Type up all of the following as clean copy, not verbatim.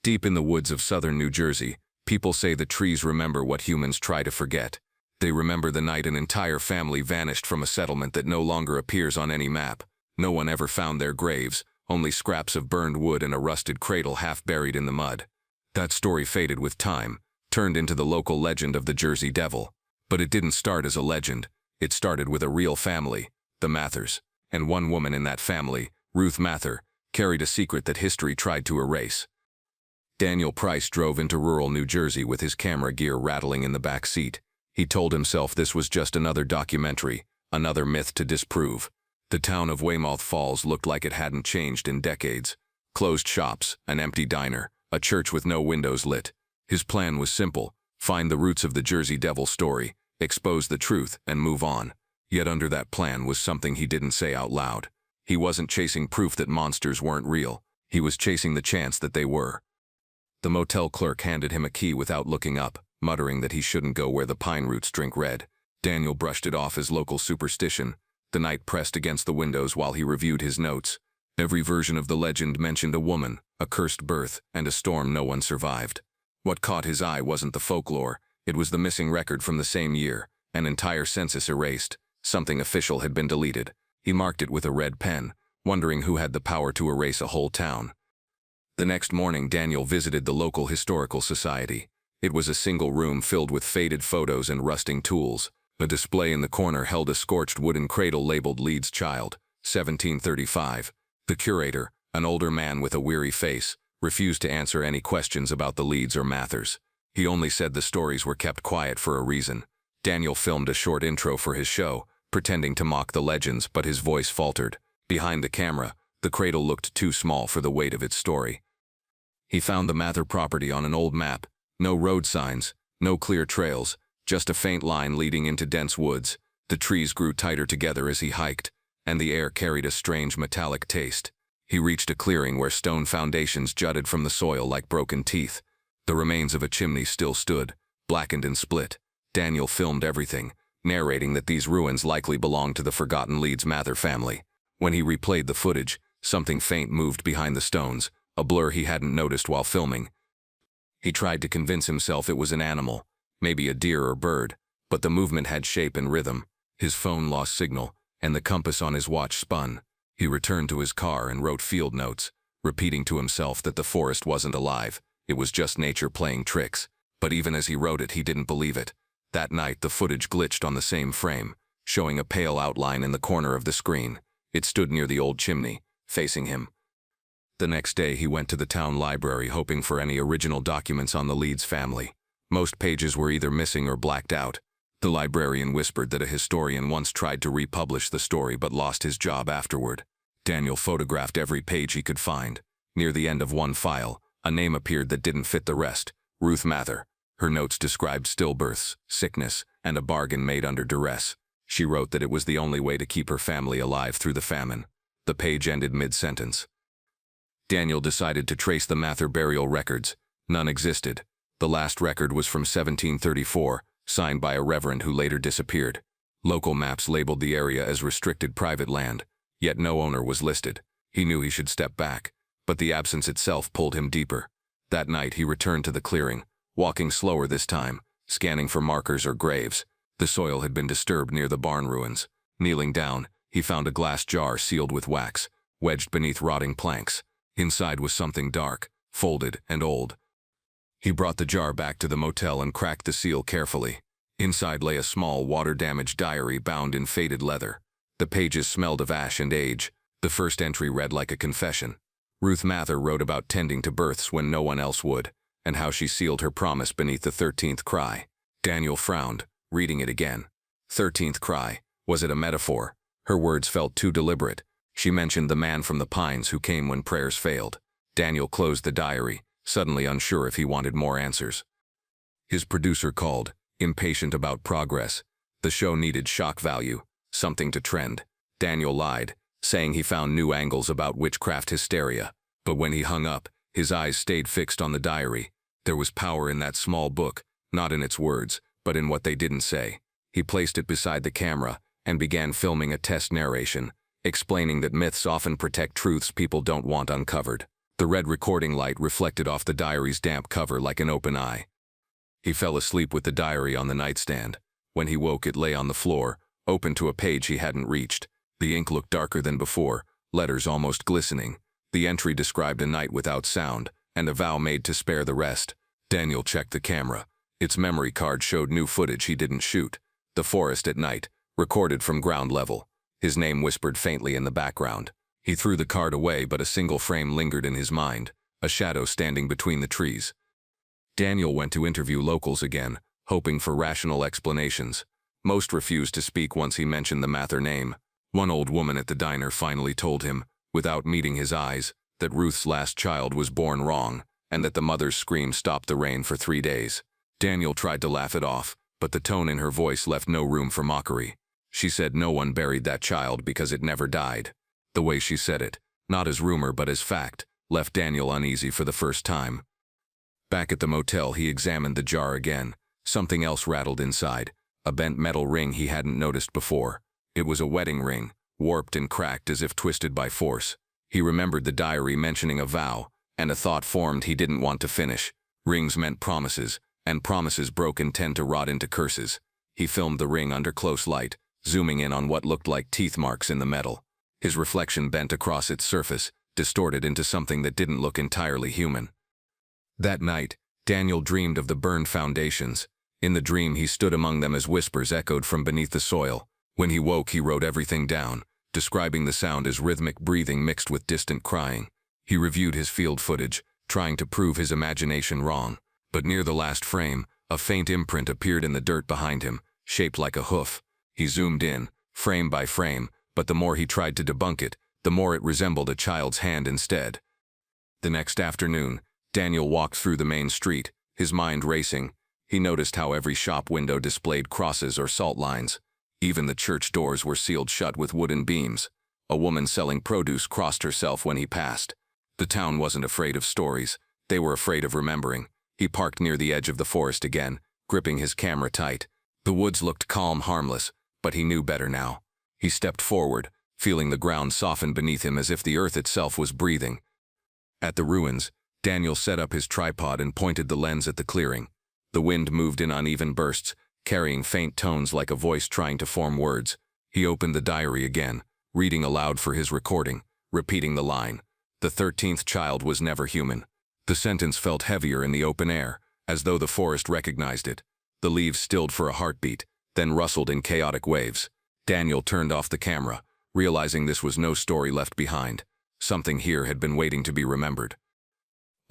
Deep in the woods of southern New Jersey, people say the trees remember what humans try to forget. They remember the night an entire family vanished from a settlement that no longer appears on any map. No one ever found their graves, only scraps of burned wood and a rusted cradle half buried in the mud. That story faded with time, turned into the local legend of the Jersey Devil. But it didn't start as a legend. It started with a real family, the Mathers. And one woman in that family, Ruth Mather, carried a secret that history tried to erase. Daniel Price drove into rural New Jersey with his camera gear rattling in the back seat. He told himself this was just another documentary, another myth to disprove. The town of Weymouth Falls looked like it hadn't changed in decades. Closed shops, an empty diner, a church with no windows lit. His plan was simple: find the roots of the Jersey Devil story, expose the truth, and move on. Yet under that plan was something he didn't say out loud. He wasn't chasing proof that monsters weren't real. He was chasing the chance that they were. The motel clerk handed him a key without looking up, muttering that he shouldn't go where the pine roots drink red. Daniel brushed it off as local superstition. The night pressed against the windows while he reviewed his notes. Every version of the legend mentioned a woman, a cursed birth, and a storm no one survived. What caught his eye wasn't the folklore. It was the missing record from the same year, an entire census erased. Something official had been deleted. He marked it with a red pen, wondering who had the power to erase a whole town. The next morning, Daniel visited the local historical society. It was a single room filled with faded photos and rusting tools. A display in the corner held a scorched wooden cradle labeled Leeds Child, 1735. The curator, an older man with a weary face, refused to answer any questions about the Leeds or Mathers. He only said the stories were kept quiet for a reason. Daniel filmed a short intro for his show, pretending to mock the legends, but his voice faltered. Behind the camera, the cradle looked too small for the weight of its story. He found the Mather property on an old map. No road signs, no clear trails, just a faint line leading into dense woods. The trees grew tighter together as he hiked, and the air carried a strange metallic taste. He reached a clearing where stone foundations jutted from the soil like broken teeth. The remains of a chimney still stood, blackened and split. Daniel filmed everything, narrating that these ruins likely belonged to the forgotten Leeds Mather family. When he replayed the footage, something faint moved behind the stones, a blur he hadn't noticed while filming. He tried to convince himself it was an animal, maybe a deer or bird, but the movement had shape and rhythm. His phone lost signal, and the compass on his watch spun. He returned to his car and wrote field notes, repeating to himself that the forest wasn't alive. It was just nature playing tricks. But even as he wrote it, he didn't believe it. That night, the footage glitched on the same frame, showing a pale outline in the corner of the screen. It stood near the old chimney, facing him. The next day, he went to the town library hoping for any original documents on the Leeds family. Most pages were either missing or blacked out. The librarian whispered that a historian once tried to republish the story but lost his job afterward. Daniel photographed every page he could find. Near the end of one file, a name appeared that didn't fit the rest: Ruth Mather. Her notes described stillbirths, sickness, and a bargain made under duress. She wrote that it was the only way to keep her family alive through the famine. The page ended mid-sentence. Daniel decided to trace the Mather burial records. None existed. The last record was from 1734, signed by a reverend who later disappeared. Local maps labeled the area as restricted private land, yet no owner was listed. He knew he should step back, but the absence itself pulled him deeper. That night he returned to the clearing, walking slower this time, scanning for markers or graves. The soil had been disturbed near the barn ruins. Kneeling down, he found a glass jar sealed with wax, wedged beneath rotting planks. Inside was something dark, folded, and old. He brought the jar back to the motel and cracked the seal carefully. Inside lay a small, water-damaged diary bound in faded leather. The pages smelled of ash and age. The first entry read like a confession. Ruth Mather wrote about tending to births when no one else would, and how she sealed her promise beneath the 13th cry. Daniel frowned, reading it again. 13th cry. Was it a metaphor? Her words felt too deliberate. She mentioned the man from the pines who came when prayers failed. Daniel closed the diary, suddenly unsure if he wanted more answers. His producer called, impatient about progress. The show needed shock value, something to trend. Daniel lied, saying he found new angles about witchcraft hysteria. But when he hung up, his eyes stayed fixed on the diary. There was power in that small book, not in its words, but in what they didn't say. He placed it beside the camera and began filming a test narration, explaining that myths often protect truths people don't want uncovered. The red recording light reflected off the diary's damp cover like an open eye. He fell asleep with the diary on the nightstand. When he woke, it lay on the floor, open to a page he hadn't reached. The ink looked darker than before, letters almost glistening. The entry described a night without sound, and a vow made to spare the rest. Daniel checked the camera. Its memory card showed new footage he didn't shoot. The forest at night, recorded from ground level. His name whispered faintly in the background. He threw the card away, but a single frame lingered in his mind, a shadow standing between the trees. Daniel went to interview locals again, hoping for rational explanations. Most refused to speak once he mentioned the Mather name. One old woman at the diner finally told him, without meeting his eyes, that Ruth's last child was born wrong, and that the mother's scream stopped the rain for 3 days. Daniel tried to laugh it off, but the tone in her voice left no room for mockery. She said no one buried that child because it never died. The way she said it, not as rumor but as fact, left Daniel uneasy for the first time. Back at the motel, he examined the jar again. Something else rattled inside, a bent metal ring he hadn't noticed before. It was a wedding ring, warped and cracked as if twisted by force. He remembered the diary mentioning a vow, and a thought formed he didn't want to finish. Rings meant promises, and promises broken tend to rot into curses. He filmed the ring under close light, zooming in on what looked like teeth marks in the metal. His reflection bent across its surface, distorted into something that didn't look entirely human. That night, Daniel dreamed of the burned foundations. In the dream, he stood among them as whispers echoed from beneath the soil. When he woke, he wrote everything down, describing the sound as rhythmic breathing mixed with distant crying. He reviewed his field footage, trying to prove his imagination wrong. But near the last frame, a faint imprint appeared in the dirt behind him, shaped like a hoof. He zoomed in, frame by frame, but the more he tried to debunk it, the more it resembled a child's hand instead. The next afternoon, Daniel walked through the main street, his mind racing. He noticed how every shop window displayed crosses or salt lines. Even the church doors were sealed shut with wooden beams. A woman selling produce crossed herself when he passed. The town wasn't afraid of stories. They were afraid of remembering. He parked near the edge of the forest again, gripping his camera tight. The woods looked calm, harmless, but he knew better now. He stepped forward, feeling the ground soften beneath him as if the earth itself was breathing. At the ruins, Daniel set up his tripod and pointed the lens at the clearing. The wind moved in uneven bursts, carrying faint tones like a voice trying to form words. He opened the diary again, reading aloud for his recording, repeating the line. The 13th child was never human. The sentence felt heavier in the open air, as though the forest recognized it. The leaves stilled for a heartbeat, then rustled in chaotic waves. Daniel turned off the camera, realizing this was no story left behind. Something here had been waiting to be remembered.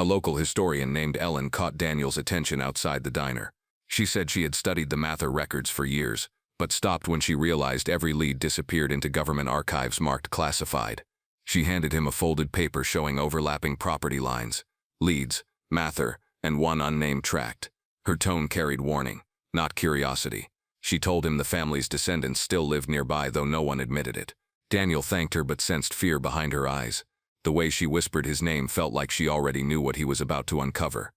A local historian named Ellen caught Daniel's attention outside the diner. She said she had studied the Mather records for years, but stopped when she realized every lead disappeared into government archives marked classified. She handed him a folded paper showing overlapping property lines. Leeds, Mather, and one unnamed tract. Her tone carried warning, not curiosity. She told him the family's descendants still lived nearby, though no one admitted it. Daniel thanked her but sensed fear behind her eyes. The way she whispered his name felt like she already knew what he was about to uncover.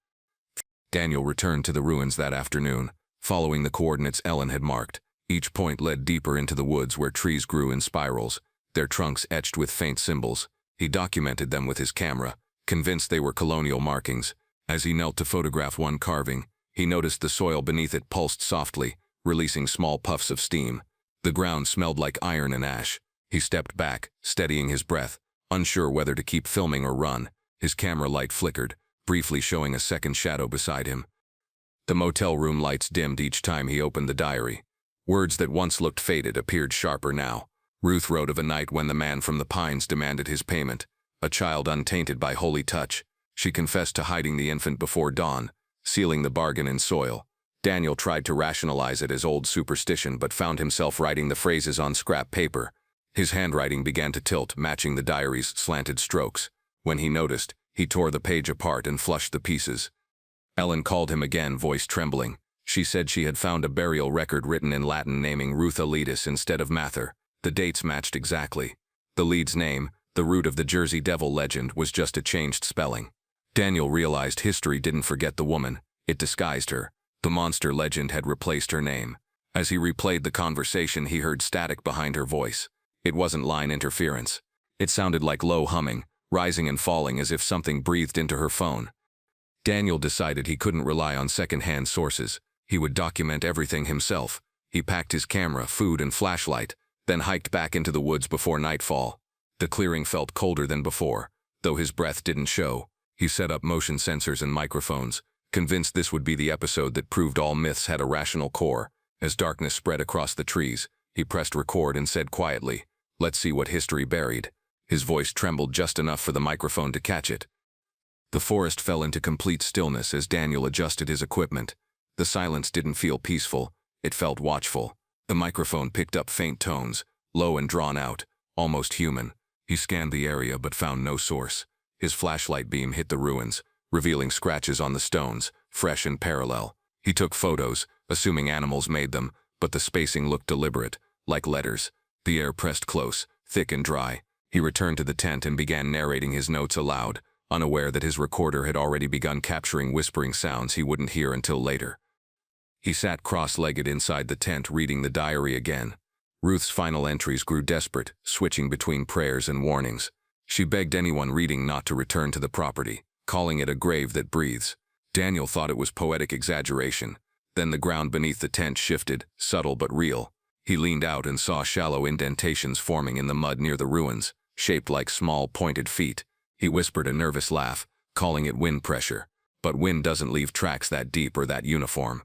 Daniel returned to the ruins that afternoon, following the coordinates Ellen had marked. Each point led deeper into the woods where trees grew in spirals, their trunks etched with faint symbols. He documented them with his camera, convinced they were colonial markings. As he knelt to photograph one carving, he noticed the soil beneath it pulsed softly, releasing small puffs of steam. The ground smelled like iron and ash. He stepped back, steadying his breath, unsure whether to keep filming or run. His camera light flickered, briefly showing a second shadow beside him. The motel room lights dimmed each time he opened the diary. Words that once looked faded appeared sharper now. Ruth wrote of a night when the man from the pines demanded his payment, a child untainted by holy touch. She confessed to hiding the infant before dawn, sealing the bargain in soil. Daniel tried to rationalize it as old superstition but found himself writing the phrases on scrap paper. His handwriting began to tilt, matching the diary's slanted strokes. When he noticed, he tore the page apart and flushed the pieces. Ellen called him again, voice trembling. She said she had found a burial record written in Latin naming Ruth Leeds instead of Mather. The dates matched exactly. The Leeds name, the root of the Jersey Devil legend, was just a changed spelling. Daniel realized history didn't forget the woman. It disguised her. The monster legend had replaced her name. As he replayed the conversation, he heard static behind her voice. It wasn't line interference. It sounded like low humming, rising and falling as if something breathed into her phone. Daniel decided he couldn't rely on second-hand sources. He would document everything himself. He packed his camera, food, and flashlight, then hiked back into the woods before nightfall. The clearing felt colder than before, though his breath didn't show. He set up motion sensors and microphones, convinced this would be the episode that proved all myths had a rational core. As darkness spread across the trees, he pressed record and said quietly, "Let's see what history buried." His voice trembled just enough for the microphone to catch it. The forest fell into complete stillness as Daniel adjusted his equipment. The silence didn't feel peaceful, it felt watchful. The microphone picked up faint tones, low and drawn out, almost human. He scanned the area but found no source. His flashlight beam hit the ruins, revealing scratches on the stones, fresh and parallel. He took photos, assuming animals made them, but the spacing looked deliberate, like letters. The air pressed close, thick and dry. He returned to the tent and began narrating his notes aloud, unaware that his recorder had already begun capturing whispering sounds he wouldn't hear until later. He sat cross-legged inside the tent reading the diary again. Ruth's final entries grew desperate, switching between prayers and warnings. She begged anyone reading not to return to the property, calling it a grave that breathes. Daniel thought it was poetic exaggeration. Then the ground beneath the tent shifted, subtle but real. He leaned out and saw shallow indentations forming in the mud near the ruins, shaped like small, pointed feet. He whispered a nervous laugh, calling it wind pressure. But wind doesn't leave tracks that deep or that uniform.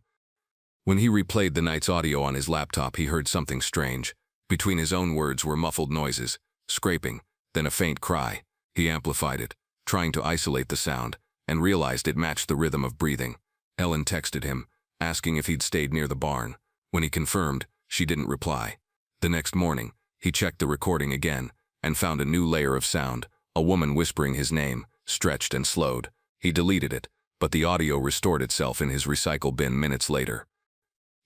When he replayed the night's audio on his laptop, he heard something strange. Between his own words were muffled noises, scraping, then a faint cry. He amplified it, trying to isolate the sound, and realized it matched the rhythm of breathing. Ellen texted him, asking if he'd stayed near the barn. When he confirmed, she didn't reply. The next morning, he checked the recording again, and found a new layer of sound, a woman whispering his name, stretched and slowed. He deleted it, but the audio restored itself in his recycle bin minutes later.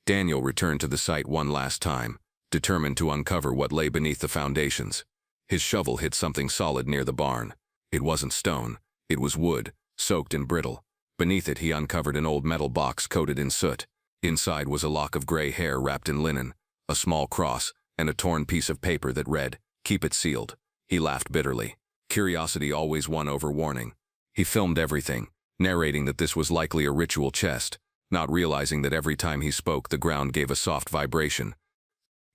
Daniel returned to the site one last time, determined to uncover what lay beneath the foundations. His shovel hit something solid near the barn. It wasn't stone, it was wood, soaked and brittle. Beneath it he uncovered an old metal box coated in soot. Inside was a lock of gray hair wrapped in linen, a small cross, and a torn piece of paper that read, "Keep it sealed." He laughed bitterly. Curiosity always won over warning. He filmed everything, narrating that this was likely a ritual chest, not realizing that every time he spoke the ground gave a soft vibration.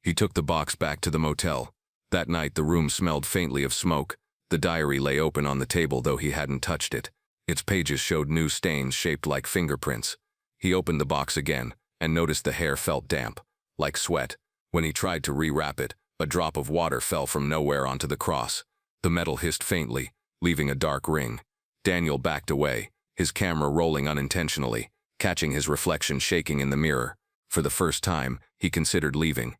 He took the box back to the motel. That night the room smelled faintly of smoke. The diary lay open on the table though he hadn't touched it. Its pages showed new stains shaped like fingerprints. He opened the box again and noticed the hair felt damp, like sweat. When he tried to rewrap it, a drop of water fell from nowhere onto the cross. The metal hissed faintly, leaving a dark ring. Daniel backed away, his camera rolling unintentionally, catching his reflection shaking in the mirror. For the first time, he considered leaving.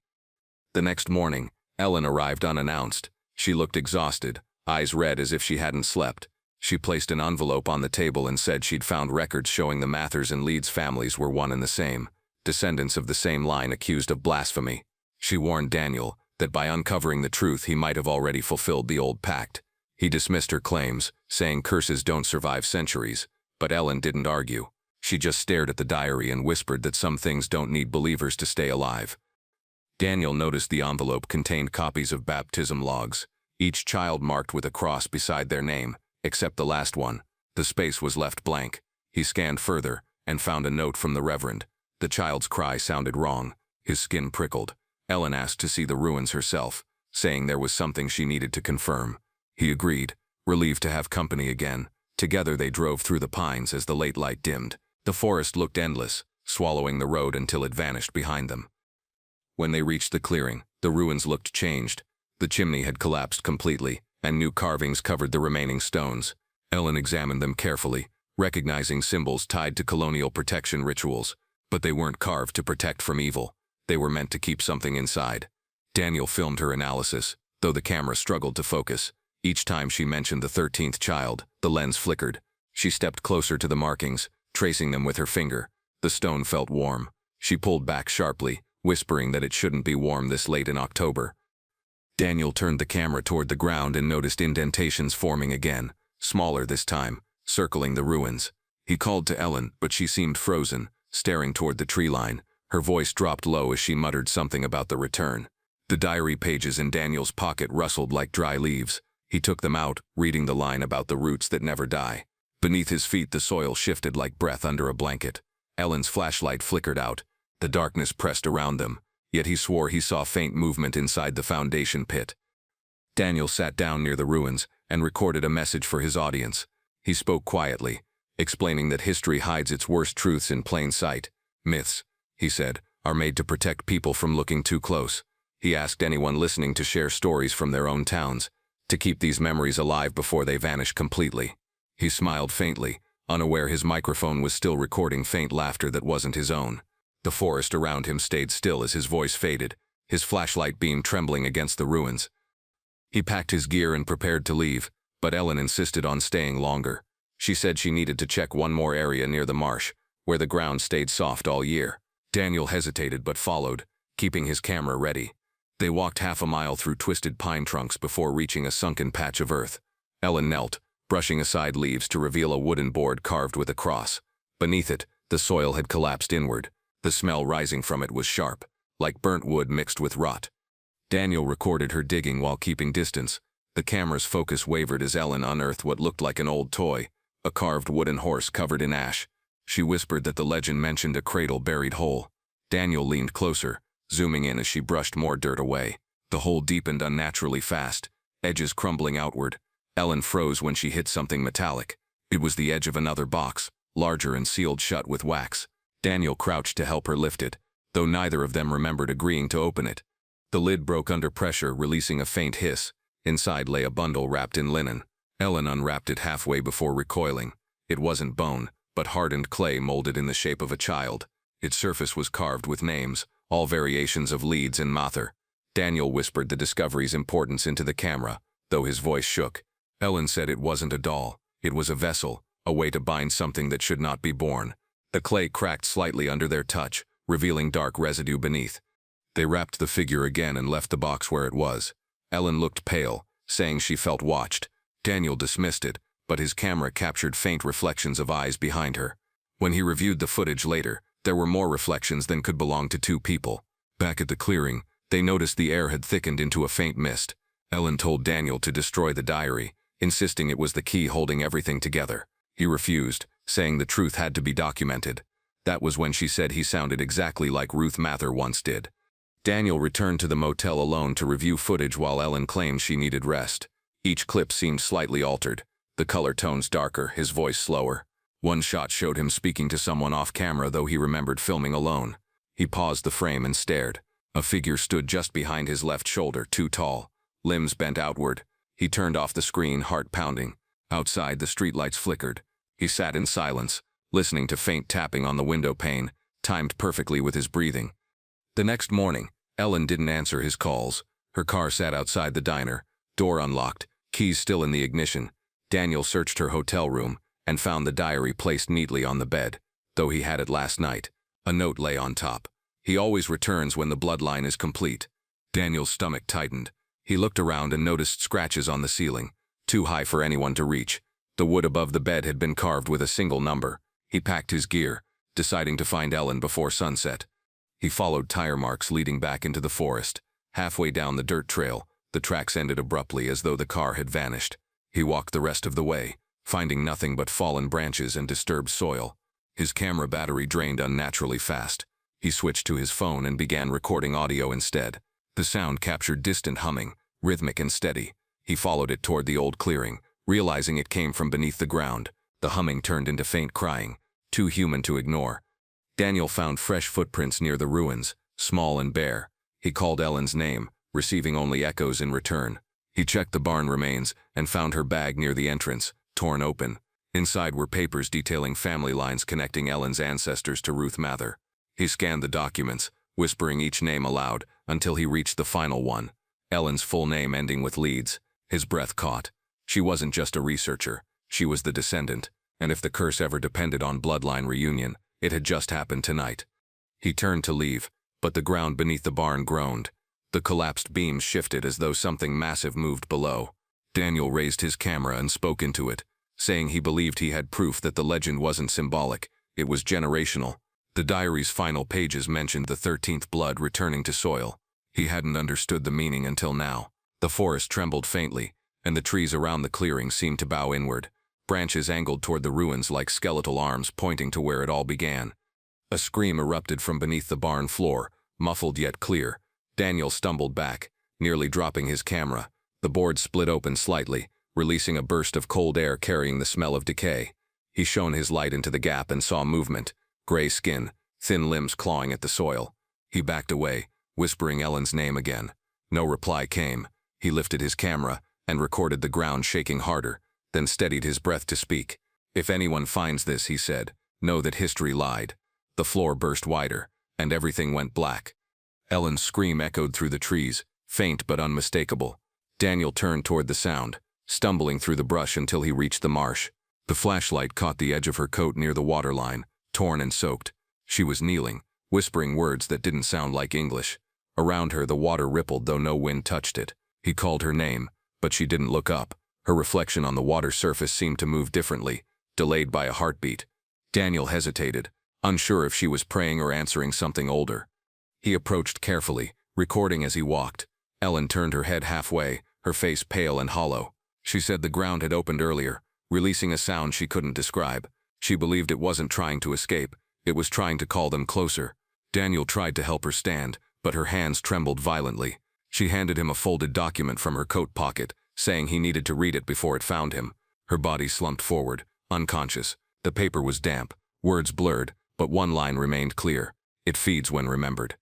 The next morning, Ellen arrived unannounced. She looked exhausted, eyes red as if she hadn't slept. She placed an envelope on the table and said she'd found records showing the Mathers and Leeds families were one and the same, descendants of the same line accused of blasphemy. She warned Daniel that by uncovering the truth he might have already fulfilled the old pact. He dismissed her claims, saying curses don't survive centuries, but Ellen didn't argue. She just stared at the diary and whispered that some things don't need believers to stay alive. Daniel noticed the envelope contained copies of baptism logs, each child marked with a cross beside their name, except the last one. The space was left blank. He scanned further and found a note from the Reverend. The child's cry sounded wrong. His skin prickled. Ellen asked to see the ruins herself, saying there was something she needed to confirm. He agreed, relieved to have company again. Together they drove through the pines as the late light dimmed. The forest looked endless, swallowing the road until it vanished behind them. When they reached the clearing, the ruins looked changed. The chimney had collapsed completely, and new carvings covered the remaining stones. Ellen examined them carefully, recognizing symbols tied to colonial protection rituals. But they weren't carved to protect from evil. They were meant to keep something inside. Daniel filmed her analysis, though the camera struggled to focus. Each time she mentioned the 13th child, the lens flickered. She stepped closer to the markings, tracing them with her finger. The stone felt warm. She pulled back sharply, whispering that it shouldn't be warm this late in October. Daniel turned the camera toward the ground and noticed indentations forming again, smaller this time, circling the ruins. He called to Ellen, but she seemed frozen, staring toward the tree line. Her voice dropped low as she muttered something about the return. The diary pages in Daniel's pocket rustled like dry leaves. He took them out, reading the line about the roots that never die. Beneath his feet the soil shifted like breath under a blanket. Ellen's flashlight flickered out. The darkness pressed around them, yet he swore he saw faint movement inside the foundation pit. Daniel sat down near the ruins and recorded a message for his audience. He spoke quietly, explaining that history hides its worst truths in plain sight. Myths, he said, are made to protect people from looking too close. He asked anyone listening to share stories from their own towns, to keep these memories alive before they vanish completely. He smiled faintly, unaware his microphone was still recording faint laughter that wasn't his own. The forest around him stayed still as his voice faded, his flashlight beam trembling against the ruins. He packed his gear and prepared to leave, but Ellen insisted on staying longer. She said she needed to check one more area near the marsh, where the ground stayed soft all year. Daniel hesitated but followed, keeping his camera ready. They walked half a mile through twisted pine trunks before reaching a sunken patch of earth. Ellen knelt, brushing aside leaves to reveal a wooden board carved with a cross. Beneath it, the soil had collapsed inward. The smell rising from it was sharp, like burnt wood mixed with rot. Daniel recorded her digging while keeping distance. The camera's focus wavered as Ellen unearthed what looked like an old toy, a carved wooden horse covered in ash. She whispered that the legend mentioned a cradle buried whole. Daniel leaned closer, zooming in as she brushed more dirt away. The hole deepened unnaturally fast, edges crumbling outward. Ellen froze when she hit something metallic. It was the edge of another box, larger and sealed shut with wax. Daniel crouched to help her lift it, though neither of them remembered agreeing to open it. The lid broke under pressure, releasing a faint hiss. Inside lay a bundle wrapped in linen. Ellen unwrapped it halfway before recoiling. It wasn't bone, but hardened clay molded in the shape of a child. Its surface was carved with names, all variations of Leeds and Mather. Daniel whispered the discovery's importance into the camera, though his voice shook. Ellen said it wasn't a doll. It was a vessel, a way to bind something that should not be born. The clay cracked slightly under their touch, revealing dark residue beneath. They wrapped the figure again and left the box where it was. Ellen looked pale, saying she felt watched. Daniel dismissed it, but his camera captured faint reflections of eyes behind her. When he reviewed the footage later, there were more reflections than could belong to two people. Back at the clearing, they noticed the air had thickened into a faint mist. Ellen told Daniel to destroy the diary, insisting it was the key holding everything together. He refused, saying the truth had to be documented. That was when she said he sounded exactly like Ruth Mather once did. Daniel returned to the motel alone to review footage while Ellen claimed she needed rest. Each clip seemed slightly altered, the color tones darker, his voice slower. One shot showed him speaking to someone off camera, though he remembered filming alone. He paused the frame and stared. A figure stood just behind his left shoulder, too tall, limbs bent outward. He turned off the screen, heart pounding. Outside, the streetlights flickered. He sat in silence, listening to faint tapping on the window pane, timed perfectly with his breathing. The next morning, Ellen didn't answer his calls. Her car sat outside the diner, door unlocked, keys still in the ignition. Daniel searched her hotel room and found the diary placed neatly on the bed, though he had it last night. A note lay on top. He always returns when the bloodline is complete. Daniel's stomach tightened. He looked around and noticed scratches on the ceiling, too high for anyone to reach. The wood above the bed had been carved with a single number. He packed his gear, deciding to find Ellen before sunset. He followed tire marks leading back into the forest. Halfway down the dirt trail, the tracks ended abruptly as though the car had vanished. He walked the rest of the way, finding nothing but fallen branches and disturbed soil. His camera battery drained unnaturally fast. He switched to his phone and began recording audio instead. The sound captured distant humming, rhythmic and steady. He followed it toward the old clearing, realizing it came from beneath the ground. The humming turned into faint crying, too human to ignore. Daniel found fresh footprints near the ruins, small and bare. He called Ellen's name, receiving only echoes in return. He checked the barn remains and found her bag near the entrance, torn open. Inside were papers detailing family lines connecting Ellen's ancestors to Ruth Mather. He scanned the documents, whispering each name aloud, until he reached the final one. Ellen's full name ending with Leeds. His breath caught. She wasn't just a researcher. She was the descendant, and if the curse ever depended on bloodline reunion, it had just happened tonight. He turned to leave, but the ground beneath the barn groaned. The collapsed beams shifted as though something massive moved below. Daniel raised his camera and spoke into it, saying he believed he had proof that the legend wasn't symbolic, it was generational. The diary's final pages mentioned the 13th blood returning to soil. He hadn't understood the meaning until now. The forest trembled faintly, and the trees around the clearing seemed to bow inward. Branches angled toward the ruins like skeletal arms pointing to where it all began. A scream erupted from beneath the barn floor, muffled yet clear. Daniel stumbled back, nearly dropping his camera. The board split open slightly, releasing a burst of cold air carrying the smell of decay. He shone his light into the gap and saw movement, gray skin, thin limbs clawing at the soil. He backed away, whispering Ellen's name again. No reply came. He lifted his camera and recorded the ground shaking harder, then steadied his breath to speak. "If anyone finds this," he said, "know that history lied." The floor burst wider, and everything went black. Ellen's scream echoed through the trees, faint but unmistakable. Daniel turned toward the sound, stumbling through the brush until he reached the marsh. The flashlight caught the edge of her coat near the waterline, torn and soaked. She was kneeling, whispering words that didn't sound like English. Around her the water rippled though no wind touched it. He called her name, but she didn't look up. Her reflection on the water surface seemed to move differently, delayed by a heartbeat. Daniel hesitated, unsure if she was praying or answering something older. He approached carefully, recording as he walked. Ellen turned her head halfway, her face pale and hollow. She said the ground had opened earlier, releasing a sound she couldn't describe. She believed it wasn't trying to escape, it was trying to call them closer. Daniel tried to help her stand, but her hands trembled violently. She handed him a folded document from her coat pocket, saying he needed to read it before it found him. Her body slumped forward, unconscious. The paper was damp, words blurred, but one line remained clear. "It feeds when remembered."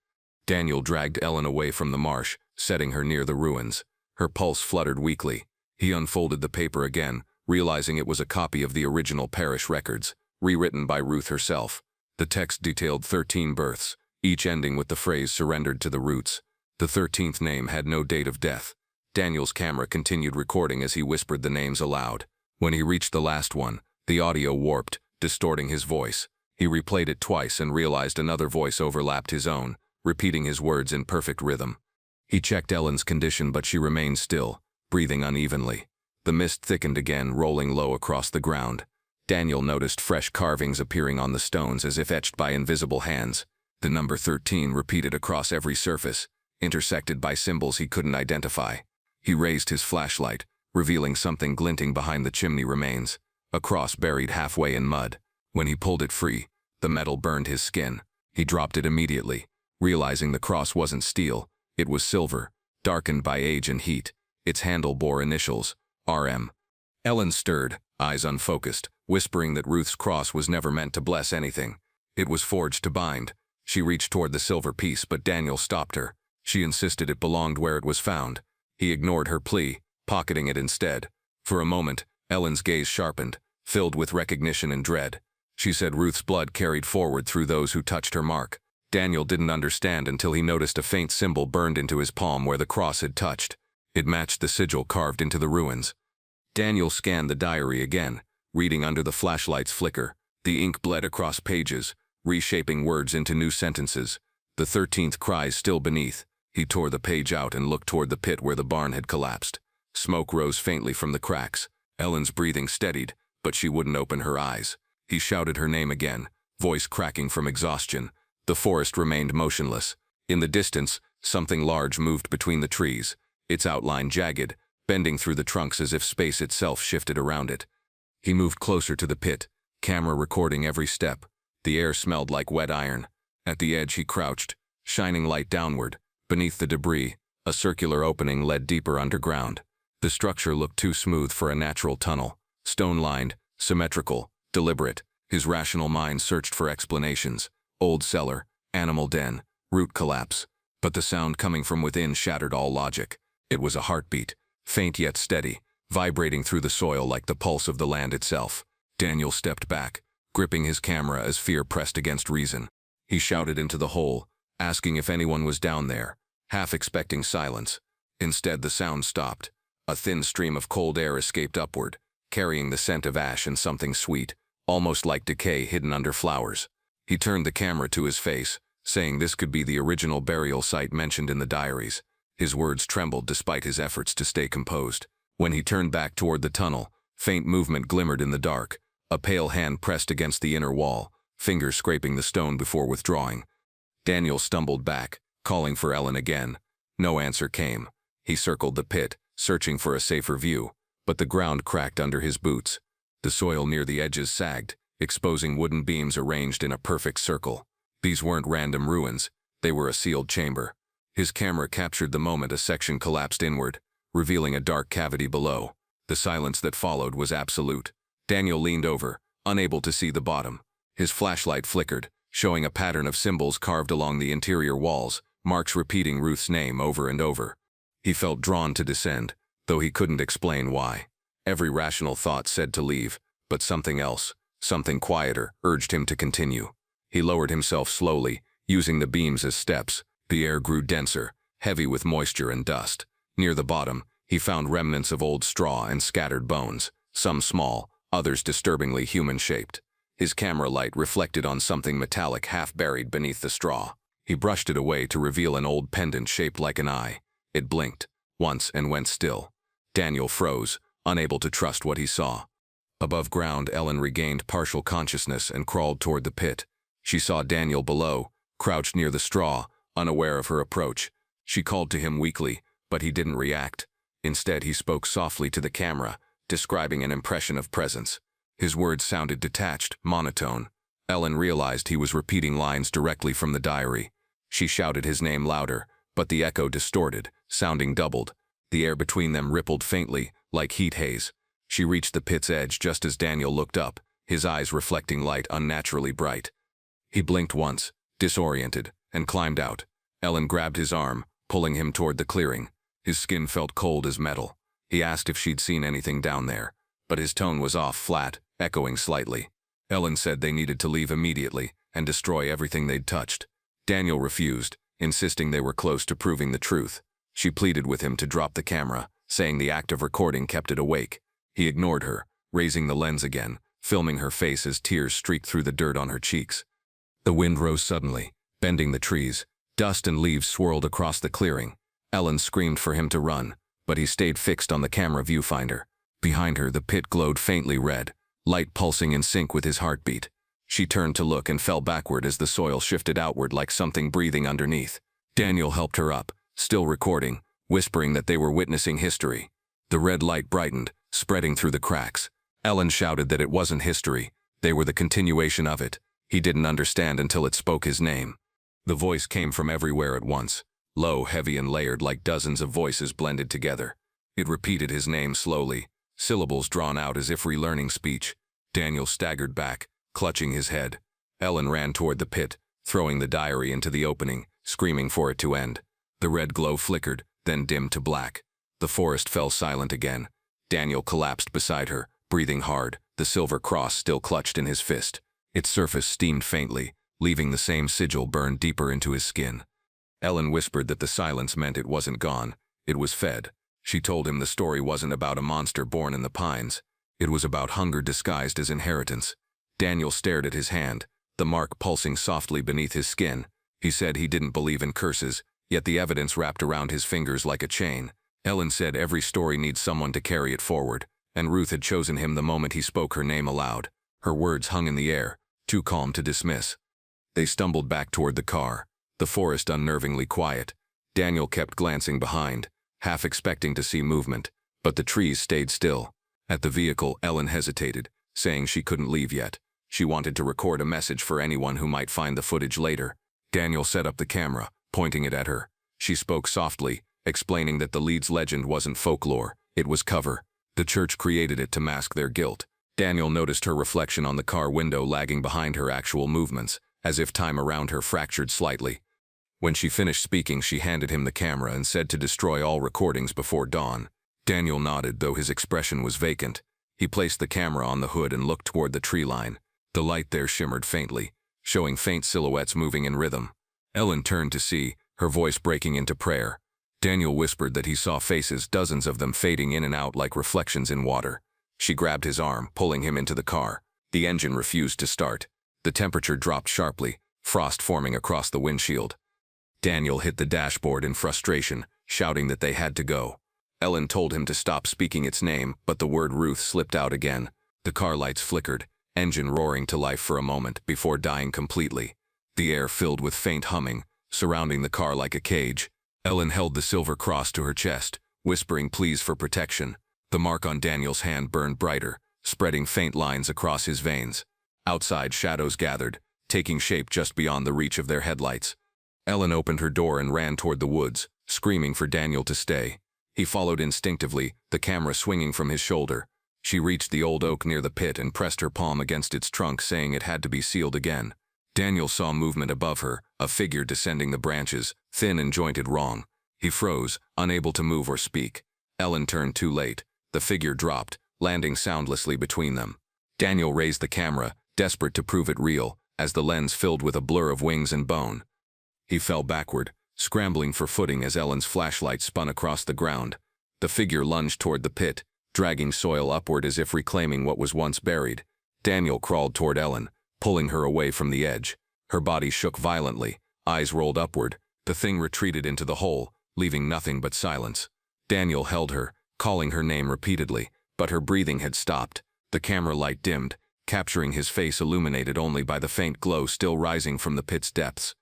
Daniel dragged Ellen away from the marsh, setting her near the ruins. Her pulse fluttered weakly. He unfolded the paper again, realizing it was a copy of the original parish records, rewritten by Ruth herself. The text detailed 13 births, each ending with the phrase "surrendered to the roots." The 13th name had no date of death. Daniel's camera continued recording as he whispered the names aloud. When he reached the last one, the audio warped, distorting his voice. He replayed it twice and realized another voice overlapped his own, repeating his words in perfect rhythm. He checked Ellen's condition, but she remained still, breathing unevenly. The mist thickened again, rolling low across the ground. Daniel noticed fresh carvings appearing on the stones as if etched by invisible hands. The number 13 repeated across every surface, intersected by symbols he couldn't identify. He raised his flashlight, revealing something glinting behind the chimney remains, a cross buried halfway in mud. When he pulled it free, the metal burned his skin. He dropped it immediately, realizing the cross wasn't steel, it was silver, darkened by age and heat. Its handle bore initials, RM. Ellen stirred, eyes unfocused, whispering that Ruth's cross was never meant to bless anything. It was forged to bind. She reached toward the silver piece, but Daniel stopped her. She insisted it belonged where it was found. He ignored her plea, pocketing it instead. For a moment, Ellen's gaze sharpened, filled with recognition and dread. She said Ruth's blood carried forward through those who touched her mark. Daniel didn't understand until he noticed a faint symbol burned into his palm where the cross had touched. It matched the sigil carved into the ruins. Daniel scanned the diary again, reading under the flashlight's flicker. The ink bled across pages, reshaping words into new sentences. The 13th cries still beneath. He tore the page out and looked toward the pit where the barn had collapsed. Smoke rose faintly from the cracks. Ellen's breathing steadied, but she wouldn't open her eyes. He shouted her name again, voice cracking from exhaustion. The forest remained motionless. In the distance, something large moved between the trees, its outline jagged, bending through the trunks as if space itself shifted around it. He moved closer to the pit, camera recording every step. The air smelled like wet iron. At the edge he crouched, shining light downward. Beneath the debris, a circular opening led deeper underground. The structure looked too smooth for a natural tunnel. Stone-lined, symmetrical, deliberate. His rational mind searched for explanations. Old cellar, animal den, root collapse. But the sound coming from within shattered all logic. It was a heartbeat, faint yet steady, vibrating through the soil like the pulse of the land itself. Daniel stepped back, gripping his camera as fear pressed against reason. He shouted into the hole, asking if anyone was down there, half expecting silence. Instead, the sound stopped. A thin stream of cold air escaped upward, carrying the scent of ash and something sweet, almost like decay hidden under flowers. He turned the camera to his face, saying this could be the original burial site mentioned in the diaries. His words trembled despite his efforts to stay composed. When he turned back toward the tunnel, faint movement glimmered in the dark. A pale hand pressed against the inner wall, fingers scraping the stone before withdrawing. Daniel stumbled back, calling for Ellen again. No answer came. He circled the pit, searching for a safer view, but the ground cracked under his boots. The soil near the edges sagged, exposing wooden beams arranged in a perfect circle. These weren't random ruins, they were a sealed chamber. His camera captured the moment a section collapsed inward, revealing a dark cavity below. The silence that followed was absolute. Daniel leaned over, unable to see the bottom. His flashlight flickered, showing a pattern of symbols carved along the interior walls, marks repeating Ruth's name over and over. He felt drawn to descend, though he couldn't explain why. Every rational thought said to leave, but something else, something quieter, urged him to continue. He lowered himself slowly, using the beams as steps. The air grew denser, heavy with moisture and dust. Near the bottom, he found remnants of old straw and scattered bones, some small, others disturbingly human-shaped. His camera light reflected on something metallic half buried beneath the straw. He brushed it away to reveal an old pendant shaped like an eye. It blinked once and went still. Daniel froze, unable to trust what he saw. Above ground, Ellen regained partial consciousness and crawled toward the pit. She saw Daniel below, crouched near the straw, unaware of her approach. She called to him weakly, but he didn't react. Instead, he spoke softly to the camera, describing an impression of presence. His words sounded detached, monotone. Ellen realized he was repeating lines directly from the diary. She shouted his name louder, but the echo distorted, sounding doubled. The air between them rippled faintly, like heat haze. She reached the pit's edge just as Daniel looked up, his eyes reflecting light unnaturally bright. He blinked once, disoriented, and climbed out. Ellen grabbed his arm, pulling him toward the clearing. His skin felt cold as metal. He asked if she'd seen anything down there, but his tone was off, flat, echoing slightly. Ellen said they needed to leave immediately and destroy everything they'd touched. Daniel refused, insisting they were close to proving the truth. She pleaded with him to drop the camera, saying the act of recording kept it awake. He ignored her, raising the lens again, filming her face as tears streaked through the dirt on her cheeks. The wind rose suddenly, bending the trees. Dust and leaves swirled across the clearing. Ellen screamed for him to run, but he stayed fixed on the camera viewfinder. Behind her, the pit glowed faintly red, light pulsing in sync with his heartbeat. She turned to look and fell backward as the soil shifted outward like something breathing underneath. Daniel helped her up, still recording, whispering that they were witnessing history. The red light brightened, spreading through the cracks. Ellen shouted that it wasn't history, they were the continuation of it. He didn't understand until it spoke his name. The voice came from everywhere at once, low, heavy, and layered like dozens of voices blended together. It repeated his name slowly, syllables drawn out as if relearning speech. Daniel staggered back, clutching his head. Ellen ran toward the pit, throwing the diary into the opening, screaming for it to end. The red glow flickered, then dimmed to black. The forest fell silent again. Daniel collapsed beside her, breathing hard, the silver cross still clutched in his fist. Its surface steamed faintly, leaving the same sigil burned deeper into his skin. Ellen whispered that the silence meant it wasn't gone, it was fed. She told him the story wasn't about a monster born in the pines. It was about hunger disguised as inheritance. Daniel stared at his hand, the mark pulsing softly beneath his skin. He said he didn't believe in curses, yet the evidence wrapped around his fingers like a chain. Ellen said every story needs someone to carry it forward, and Ruth had chosen him the moment he spoke her name aloud. Her words hung in the air, too calm to dismiss. They stumbled back toward the car, the forest unnervingly quiet. Daniel kept glancing behind, half expecting to see movement, but the trees stayed still. At the vehicle, Ellen hesitated, saying she couldn't leave yet. She wanted to record a message for anyone who might find the footage later. Daniel set up the camera, pointing it at her. She spoke softly, explaining that the Leeds legend wasn't folklore, it was cover. The church created it to mask their guilt. Daniel noticed her reflection on the car window lagging behind her actual movements, as if time around her fractured slightly. When she finished speaking, she handed him the camera and said to destroy all recordings before dawn. Daniel nodded, though his expression was vacant. He placed the camera on the hood and looked toward the tree line. The light there shimmered faintly, showing faint silhouettes moving in rhythm. Ellen turned to see, her voice breaking into prayer. Daniel whispered that he saw faces, dozens of them fading in and out like reflections in water. She grabbed his arm, pulling him into the car. The engine refused to start. The temperature dropped sharply, frost forming across the windshield. Daniel hit the dashboard in frustration, shouting that they had to go. Ellen told him to stop speaking its name, but the word Ruth slipped out again. The car lights flickered, engine roaring to life for a moment before dying completely. The air filled with faint humming, surrounding the car like a cage. Ellen held the silver cross to her chest, whispering pleas for protection. The mark on Daniel's hand burned brighter, spreading faint lines across his veins. Outside, shadows gathered, taking shape just beyond the reach of their headlights. Ellen opened her door and ran toward the woods, screaming for Daniel to stay. He followed instinctively, the camera swinging from his shoulder. She reached the old oak near the pit and pressed her palm against its trunk, saying it had to be sealed again. Daniel saw movement above her, a figure descending the branches, thin and jointed wrong. He froze, unable to move or speak. Ellen turned too late. The figure dropped, landing soundlessly between them. Daniel raised the camera, desperate to prove it real, as the lens filled with a blur of wings and bone. He fell backward, scrambling for footing as Ellen's flashlight spun across the ground. The figure lunged toward the pit, dragging soil upward as if reclaiming what was once buried. Daniel crawled toward Ellen, pulling her away from the edge. Her body shook violently, eyes rolled upward. The thing retreated into the hole, leaving nothing but silence. Daniel held her, calling her name repeatedly, but her breathing had stopped. The camera light dimmed, capturing his face illuminated only by the faint glow still rising from the pit's depths.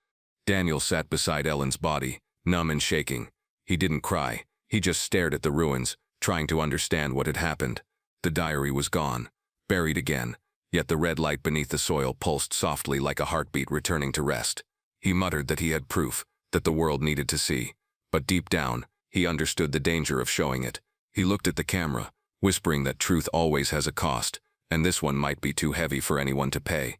Daniel sat beside Ellen's body, numb and shaking. He didn't cry. He just stared at the ruins, trying to understand what had happened. The diary was gone, buried again, yet the red light beneath the soil pulsed softly like a heartbeat returning to rest. He muttered that he had proof, that the world needed to see. But deep down, he understood the danger of showing it. He looked at the camera, whispering that truth always has a cost, and this one might be too heavy for anyone to pay.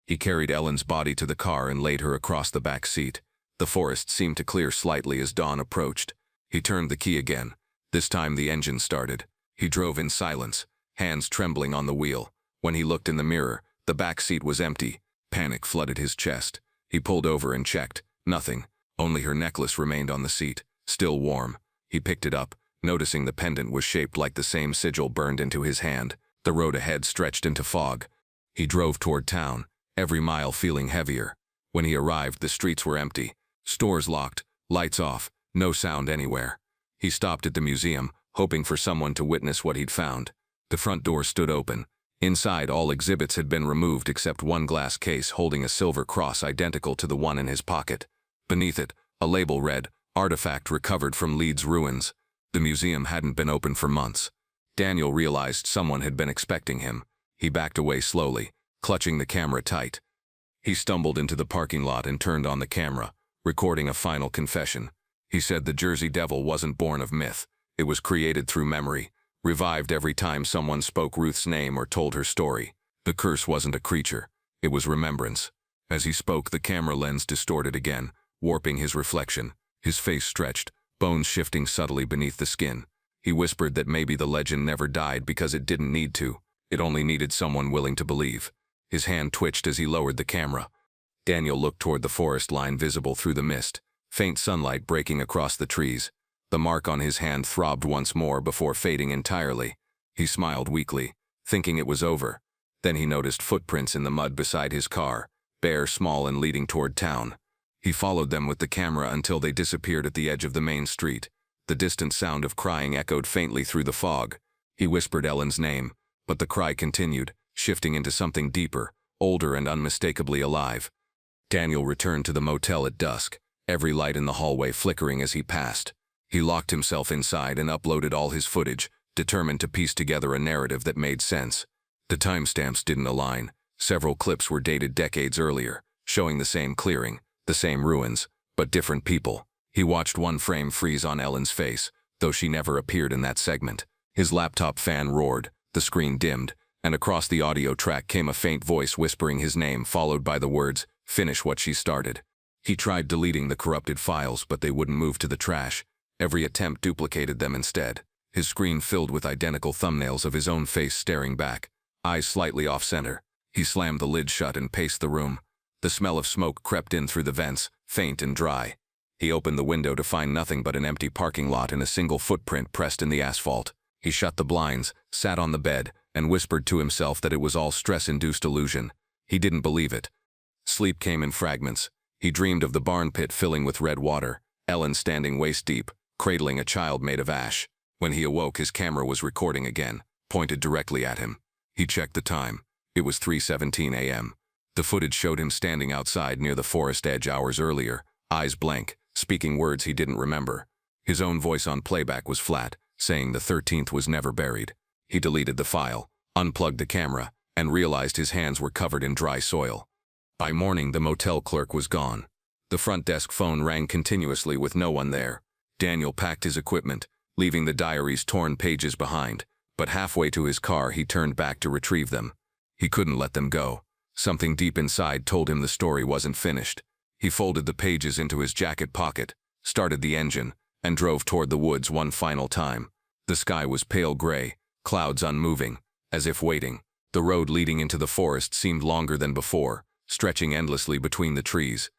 He carried Ellen's body to the car and laid her across the back seat. The forest seemed to clear slightly as dawn approached. He turned the key again. This time the engine started. He drove in silence, hands trembling on the wheel. When he looked in the mirror, the back seat was empty. Panic flooded his chest. He pulled over and checked. Nothing. Only her necklace remained on the seat, still warm. He picked it up, noticing the pendant was shaped like the same sigil burned into his hand. The road ahead stretched into fog. He drove toward town, every mile feeling heavier. When he arrived, the streets were empty. Stores locked, lights off, no sound anywhere. He stopped at the museum, hoping for someone to witness what he'd found. The front door stood open. Inside, all exhibits had been removed except one glass case holding a silver cross identical to the one in his pocket. Beneath it, a label read, "Artifact recovered from Leeds ruins." The museum hadn't been open for months. Daniel realized someone had been expecting him. He backed away slowly, clutching the camera tight. He stumbled into the parking lot and turned on the camera, recording a final confession. He said the Jersey Devil wasn't born of myth. It was created through memory, revived every time someone spoke Ruth's name or told her story. The curse wasn't a creature. It was remembrance. As he spoke, the camera lens distorted again, warping his reflection. His face stretched, bones shifting subtly beneath the skin. He whispered that maybe the legend never died because it didn't need to. It only needed someone willing to believe. His hand twitched as he lowered the camera. Daniel looked toward the forest line visible through the mist, faint sunlight breaking across the trees. The mark on his hand throbbed once more before fading entirely. He smiled weakly, thinking it was over. Then he noticed footprints in the mud beside his car, bare, small, and leading toward town. He followed them with the camera until they disappeared at the edge of the main street. The distant sound of crying echoed faintly through the fog. He whispered Ellen's name, but the cry continued, shifting into something deeper, older and unmistakably alive. Daniel returned to the motel at dusk, every light in the hallway flickering as he passed. He locked himself inside and uploaded all his footage, determined to piece together a narrative that made sense. The timestamps didn't align. Several clips were dated decades earlier, showing the same clearing, the same ruins, but different people. He watched one frame freeze on Ellen's face, though she never appeared in that segment. His laptop fan roared, the screen dimmed, and across the audio track came a faint voice whispering his name, followed by the words, "Finish what she started." He tried deleting the corrupted files, but they wouldn't move to the trash. Every attempt duplicated them instead. His screen filled with identical thumbnails of his own face staring back, eyes slightly off-center. He slammed the lid shut and paced the room. The smell of smoke crept in through the vents, faint and dry. He opened the window to find nothing but an empty parking lot and a single footprint pressed in the asphalt. He shut the blinds, sat on the bed, and whispered to himself that it was all stress-induced illusion. He didn't believe it. Sleep came in fragments. He dreamed of the barn pit filling with red water, Ellen standing waist-deep, cradling a child made of ash. When he awoke, his camera was recording again, pointed directly at him. He checked the time. It was 3:17 a.m. The footage showed him standing outside near the forest edge hours earlier, eyes blank, speaking words he didn't remember. His own voice on playback was flat, saying the 13th was never buried. He deleted the file, unplugged the camera, and realized his hands were covered in dry soil. By morning, the motel clerk was gone. The front desk phone rang continuously with no one there. Daniel packed his equipment, leaving the diary's torn pages behind, but halfway to his car he turned back to retrieve them. He couldn't let them go. Something deep inside told him the story wasn't finished. He folded the pages into his jacket pocket, started the engine, and drove toward the woods one final time. The sky was pale gray, clouds unmoving, as if waiting. The road leading into the forest seemed longer than before, stretching endlessly between the trees.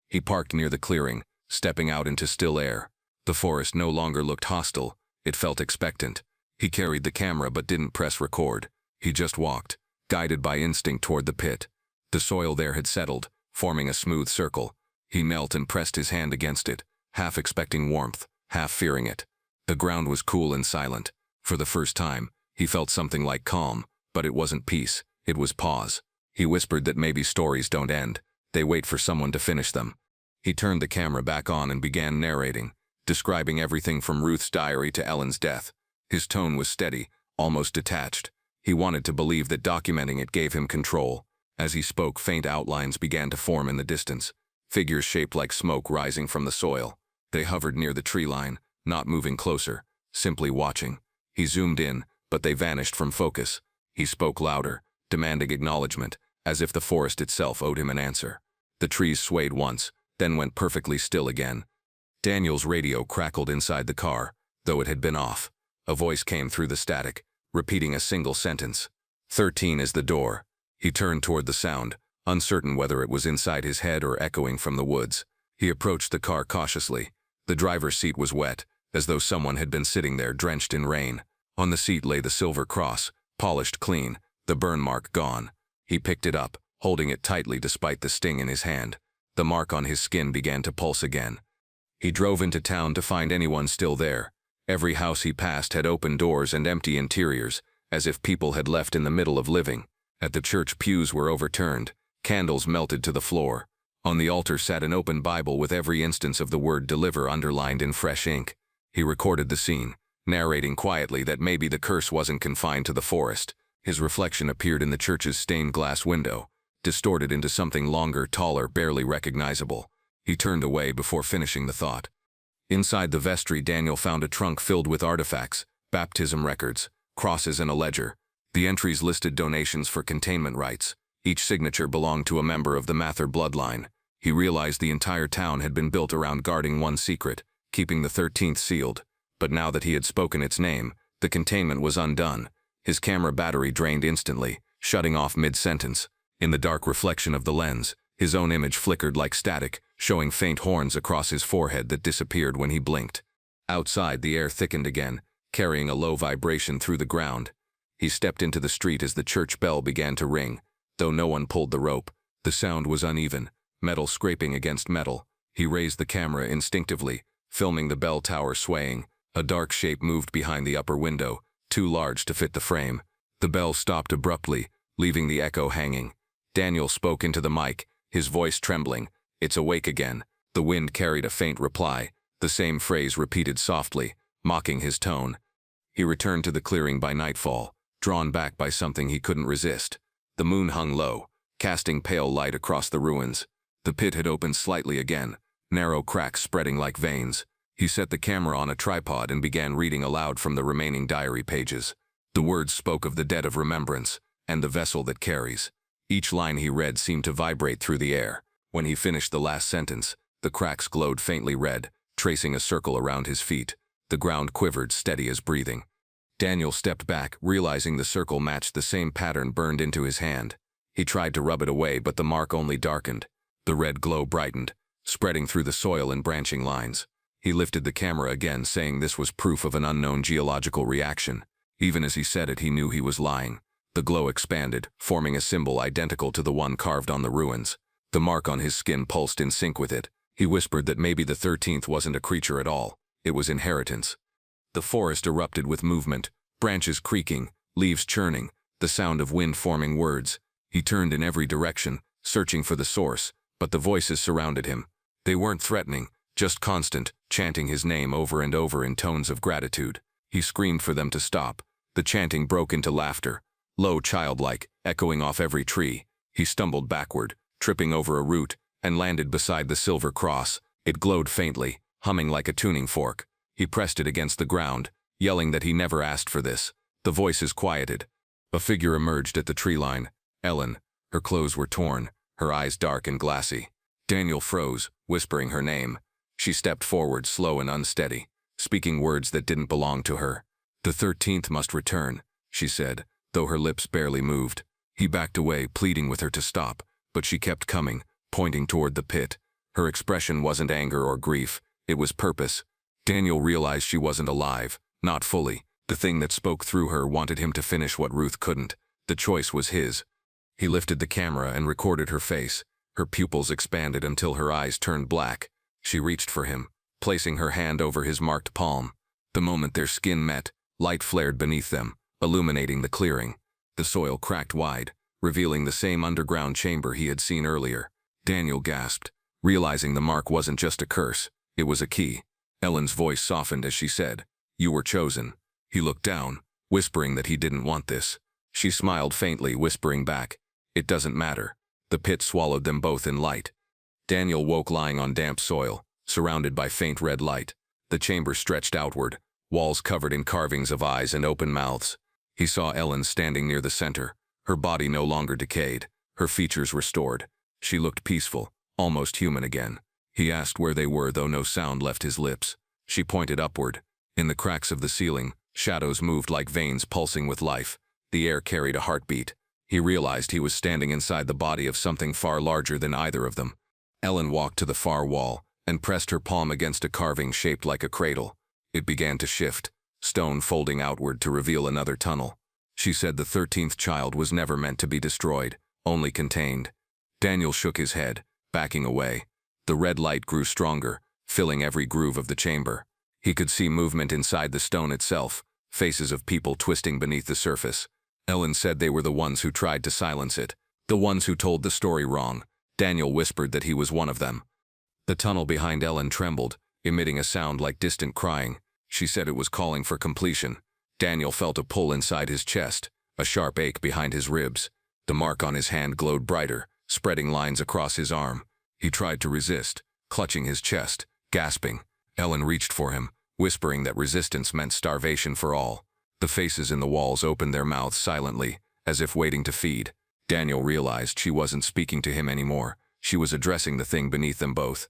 He parked near the clearing, stepping out into still air. The forest no longer looked hostile, it felt expectant. He carried the camera but didn't press record. He just walked, guided by instinct toward the pit. The soil there had settled, forming a smooth circle. He knelt and pressed his hand against it, half expecting warmth, half fearing it. The ground was cool and silent. For the first time, he felt something like calm, but it wasn't peace, it was pause. He whispered that maybe stories don't end, they wait for someone to finish them. He turned the camera back on and began narrating, describing everything from Ruth's diary to Ellen's death. His tone was steady, almost detached. He wanted to believe that documenting it gave him control. As he spoke, faint outlines began to form in the distance, figures shaped like smoke rising from the soil. They hovered near the tree line, not moving closer, simply watching. He zoomed in, but they vanished from focus. He spoke louder, demanding acknowledgement, as if the forest itself owed him an answer. The trees swayed once, then went perfectly still again. Daniel's radio crackled inside the car, though it had been off. A voice came through the static, repeating a single sentence. 13 is the door. He turned toward the sound, uncertain whether it was inside his head or echoing from the woods. He approached the car cautiously. The driver's seat was wet, as though someone had been sitting there drenched in rain. On the seat lay the silver cross, polished clean, the burn mark gone. He picked it up, holding it tightly despite the sting in his hand. The mark on his skin began to pulse again. He drove into town to find anyone still there. Every house he passed had open doors and empty interiors, as if people had left in the middle of living. At the church, pews were overturned, candles melted to the floor. On the altar sat an open Bible with every instance of the word deliver underlined in fresh ink. He recorded the scene, narrating quietly that maybe the curse wasn't confined to the forest. His reflection appeared in the church's stained glass window, distorted into something longer, taller, barely recognizable. He turned away before finishing the thought. Inside the vestry, Daniel found a trunk filled with artifacts, baptism records, crosses, and a ledger. The entries listed donations for containment rites. Each signature belonged to a member of the Mather bloodline. He realized the entire town had been built around guarding one secret, keeping the 13th sealed. But now that he had spoken its name, the containment was undone. His camera battery drained instantly, shutting off mid-sentence. In the dark reflection of the lens, his own image flickered like static, showing faint horns across his forehead that disappeared when he blinked. Outside, the air thickened again, carrying a low vibration through the ground. He stepped into the street as the church bell began to ring. Though no one pulled the rope, the sound was uneven, metal scraping against metal. He raised the camera instinctively, filming the bell tower swaying. A dark shape moved behind the upper window, too large to fit the frame. The bell stopped abruptly, leaving the echo hanging. Daniel spoke into the mic, his voice trembling. "It's awake again." The wind carried a faint reply, the same phrase repeated softly, mocking his tone. He returned to the clearing by nightfall, drawn back by something he couldn't resist. The moon hung low, casting pale light across the ruins. The pit had opened slightly again, narrow cracks spreading like veins. He set the camera on a tripod and began reading aloud from the remaining diary pages. The words spoke of the debt of remembrance, and the vessel that carries. Each line he read seemed to vibrate through the air. When he finished the last sentence, the cracks glowed faintly red, tracing a circle around his feet. The ground quivered, steady as breathing. Daniel stepped back, realizing the circle matched the same pattern burned into his hand. He tried to rub it away, but the mark only darkened. The red glow brightened, spreading through the soil in branching lines. He lifted the camera again, saying this was proof of an unknown geological reaction. Even as he said it, he knew he was lying. The glow expanded, forming a symbol identical to the one carved on the ruins. The mark on his skin pulsed in sync with it. He whispered that maybe the 13th wasn't a creature at all. It was inheritance. The forest erupted with movement, branches creaking, leaves churning, the sound of wind forming words. He turned in every direction, searching for the source, but the voices surrounded him. They weren't threatening, just constant, chanting his name over and over in tones of gratitude. He screamed for them to stop. The chanting broke into laughter, low, childlike, echoing off every tree. He stumbled backward, tripping over a root, and landed beside the silver cross. It glowed faintly, humming like a tuning fork. He pressed it against the ground, yelling that he never asked for this. The voices quieted. A figure emerged at the tree line. Ellen. Her clothes were torn, her eyes dark and glassy. Daniel froze, whispering her name. She stepped forward, slow and unsteady, speaking words that didn't belong to her. "The 13th must return," she said, though her lips barely moved. He backed away, pleading with her to stop, but she kept coming, pointing toward the pit. Her expression wasn't anger or grief, it was purpose. Daniel realized she wasn't alive, not fully. The thing that spoke through her wanted him to finish what Ruth couldn't. The choice was his. He lifted the camera and recorded her face. Her pupils expanded until her eyes turned black. She reached for him, placing her hand over his marked palm. The moment their skin met, light flared beneath them, illuminating the clearing. The soil cracked wide, revealing the same underground chamber he had seen earlier. Daniel gasped, realizing the mark wasn't just a curse, it was a key. Ellen's voice softened as she said, "You were chosen." He looked down, whispering that he didn't want this. She smiled faintly, whispering back, "It doesn't matter." The pit swallowed them both in light. Daniel woke lying on damp soil, surrounded by faint red light. The chamber stretched outward, walls covered in carvings of eyes and open mouths. He saw Ellen standing near the center, her body no longer decayed, her features restored. She looked peaceful, almost human again. He asked where they were, though no sound left his lips. She pointed upward. In the cracks of the ceiling, shadows moved like veins pulsing with life. The air carried a heartbeat. He realized he was standing inside the body of something far larger than either of them. Ellen walked to the far wall and pressed her palm against a carving shaped like a cradle. It began to shift, stone folding outward to reveal another tunnel. She said the 13th child was never meant to be destroyed, only contained. Daniel shook his head, backing away. The red light grew stronger, filling every groove of the chamber. He could see movement inside the stone itself, faces of people twisting beneath the surface. Ellen said they were the ones who tried to silence it, the ones who told the story wrong. Daniel whispered that he was one of them. The tunnel behind Ellen trembled, emitting a sound like distant crying. She said it was calling for completion. Daniel felt a pull inside his chest, a sharp ache behind his ribs. The mark on his hand glowed brighter, spreading lines across his arm. He tried to resist, clutching his chest, gasping. Ellen reached for him, whispering that resistance meant starvation for all. The faces in the walls opened their mouths silently, as if waiting to feed. Daniel realized she wasn't speaking to him anymore. She was addressing the thing beneath them both.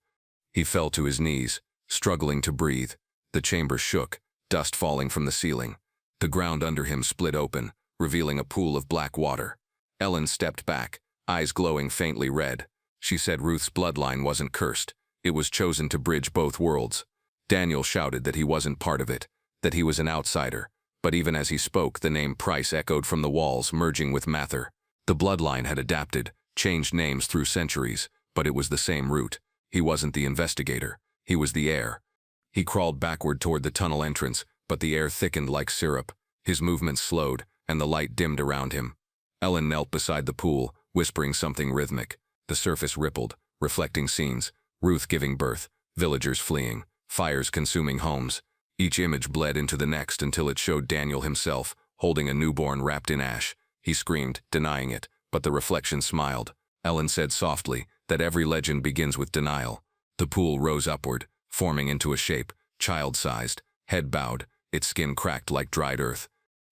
He fell to his knees, struggling to breathe. The chamber shook, dust falling from the ceiling. The ground under him split open, revealing a pool of black water. Ellen stepped back, eyes glowing faintly red. She said Ruth's bloodline wasn't cursed. It was chosen to bridge both worlds. Daniel shouted that he wasn't part of it, that he was an outsider. But even as he spoke, the name Price echoed from the walls, merging with Mather. The bloodline had adapted, changed names through centuries, but it was the same root. He wasn't the investigator. He was the heir. He crawled backward toward the tunnel entrance, but the air thickened like syrup. His movements slowed, and the light dimmed around him. Ellen knelt beside the pool, whispering something rhythmic. The surface rippled, reflecting scenes. Ruth giving birth, villagers fleeing, fires consuming homes. Each image bled into the next until it showed Daniel himself, holding a newborn wrapped in ash. He screamed, denying it, but the reflection smiled. Ellen said softly that every legend begins with denial. The pool rose upward, forming into a shape, child-sized, head bowed, its skin cracked like dried earth.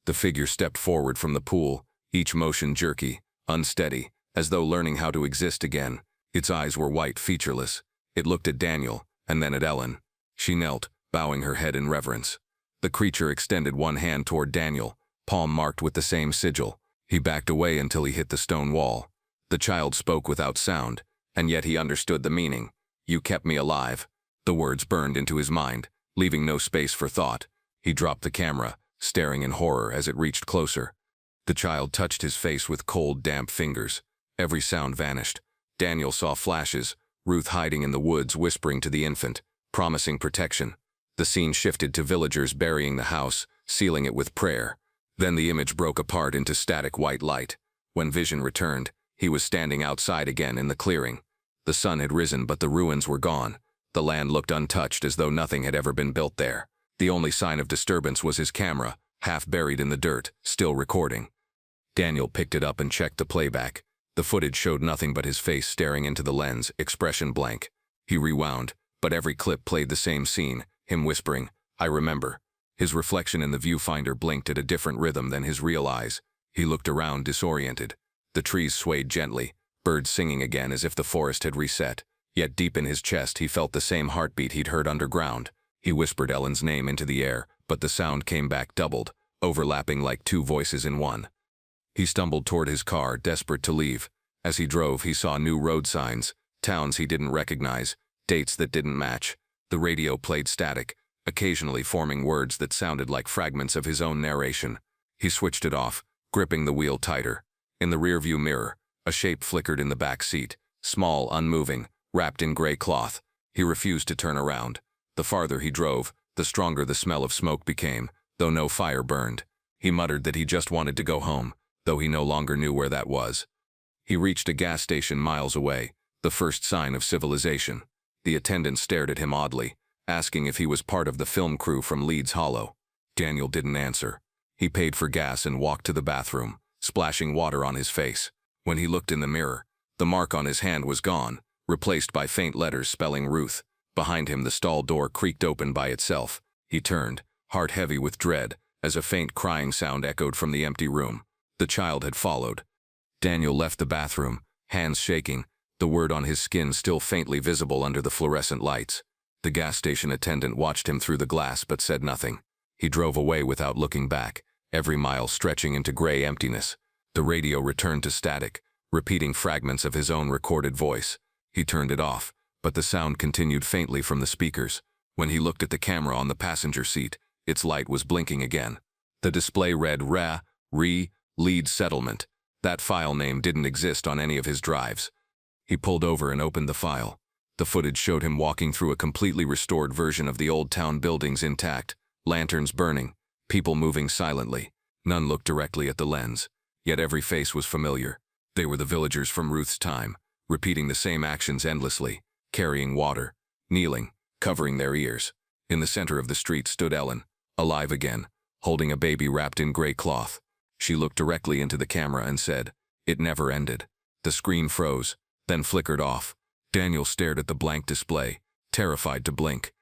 The figure stepped forward from the pool, each motion jerky, unsteady, as though learning how to exist again. Its eyes were white, featureless. It looked at Daniel, and then at Ellen. She knelt, bowing her head in reverence. The creature extended one hand toward Daniel, palm marked with the same sigil. He backed away until he hit the stone wall. The child spoke without sound, and yet he understood the meaning. "You kept me alive." The words burned into his mind, leaving no space for thought. He dropped the camera, staring in horror as it reached closer. The child touched his face with cold, damp fingers. Every sound vanished. Daniel saw flashes, Ruth hiding in the woods whispering to the infant, promising protection. The scene shifted to villagers burying the house, sealing it with prayer. Then the image broke apart into static white light. When vision returned, he was standing outside again in the clearing. The sun had risen, but the ruins were gone. The land looked untouched, as though nothing had ever been built there. The only sign of disturbance was his camera, half buried in the dirt, still recording. Daniel picked it up and checked the playback. The footage showed nothing but his face staring into the lens, expression blank. He rewound, but every clip played the same scene, him whispering, "I remember." His reflection in the viewfinder blinked at a different rhythm than his real eyes. He looked around, disoriented. The trees swayed gently, birds singing again as if the forest had reset. Yet deep in his chest he felt the same heartbeat he'd heard underground. He whispered Ellen's name into the air, but the sound came back doubled, overlapping like two voices in one. He stumbled toward his car, desperate to leave. As he drove, he saw new road signs, towns he didn't recognize, dates that didn't match. The radio played static, occasionally forming words that sounded like fragments of his own narration. He switched it off, gripping the wheel tighter. In the rearview mirror, a shape flickered in the back seat, small, unmoving, wrapped in gray cloth. He refused to turn around. The farther he drove, the stronger the smell of smoke became, though no fire burned. He muttered that he just wanted to go home, though he no longer knew where that was. He reached a gas station miles away, the first sign of civilization. The attendant stared at him oddly, asking if he was part of the film crew from Leeds Hollow. Daniel didn't answer. He paid for gas and walked to the bathroom, splashing water on his face. When he looked in the mirror, the mark on his hand was gone, replaced by faint letters spelling Ruth. Behind him, the stall door creaked open by itself. He turned, heart heavy with dread, as a faint crying sound echoed from the empty room. The child had followed. Daniel left the bathroom, hands shaking, the word on his skin still faintly visible under the fluorescent lights. The gas station attendant watched him through the glass but said nothing. He drove away without looking back, every mile stretching into gray emptiness. The radio returned to static, repeating fragments of his own recorded voice. He turned it off, but the sound continued faintly from the speakers. When he looked at the camera on the passenger seat, its light was blinking again. The display read Leeds Settlement. That file name didn't exist on any of his drives. He pulled over and opened the file. The footage showed him walking through a completely restored version of the old town buildings intact, lanterns burning, people moving silently. None looked directly at the lens, yet every face was familiar. They were the villagers from Ruth's time, repeating the same actions endlessly, carrying water, kneeling, covering their ears. In the center of the street stood Ellen, alive again, holding a baby wrapped in gray cloth. She looked directly into the camera and said, "It never ended." The screen froze, then flickered off. Daniel stared at the blank display, terrified to blink.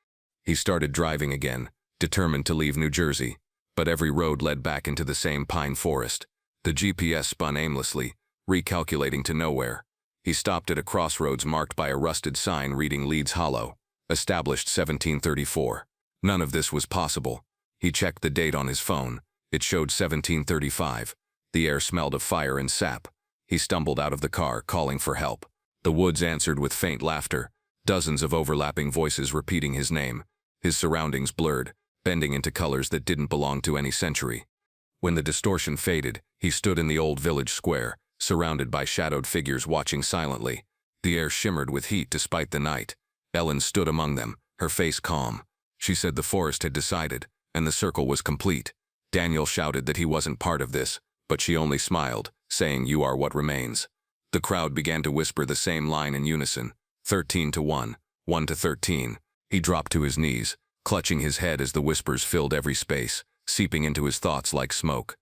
He started driving again, determined to leave New Jersey, but every road led back into the same pine forest. The GPS spun aimlessly, recalculating to nowhere. He stopped at a crossroads marked by a rusted sign reading Leeds Hollow, established 1734. None of this was possible. He checked the date on his phone. It showed 1735. The air smelled of fire and sap. He stumbled out of the car, calling for help. The woods answered with faint laughter, dozens of overlapping voices repeating his name. His surroundings blurred, bending into colors that didn't belong to any century. When the distortion faded, he stood in the old village square, surrounded by shadowed figures watching silently. The air shimmered with heat despite the night. Ellen stood among them, her face calm. She said the forest had decided, and the circle was complete. Daniel shouted that he wasn't part of this, but she only smiled, saying, "You are what remains." The crowd began to whisper the same line in unison, 13 to 1, 1 to 13. He dropped to his knees, clutching his head as the whispers filled every space, seeping into his thoughts like smoke.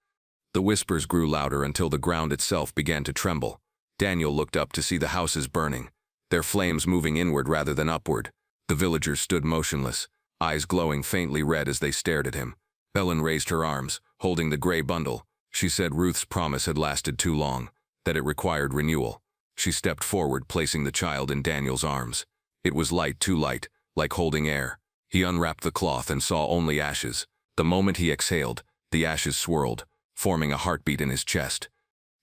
The whispers grew louder until the ground itself began to tremble. Daniel looked up to see the houses burning, their flames moving inward rather than upward. The villagers stood motionless, eyes glowing faintly red as they stared at him. Ellen raised her arms, holding the gray bundle. She said Ruth's promise had lasted too long, that it required renewal. She stepped forward, placing the child in Daniel's arms. It was light, too light, like holding air. He unwrapped the cloth and saw only ashes. The moment he exhaled, the ashes swirled, forming a heartbeat in his chest.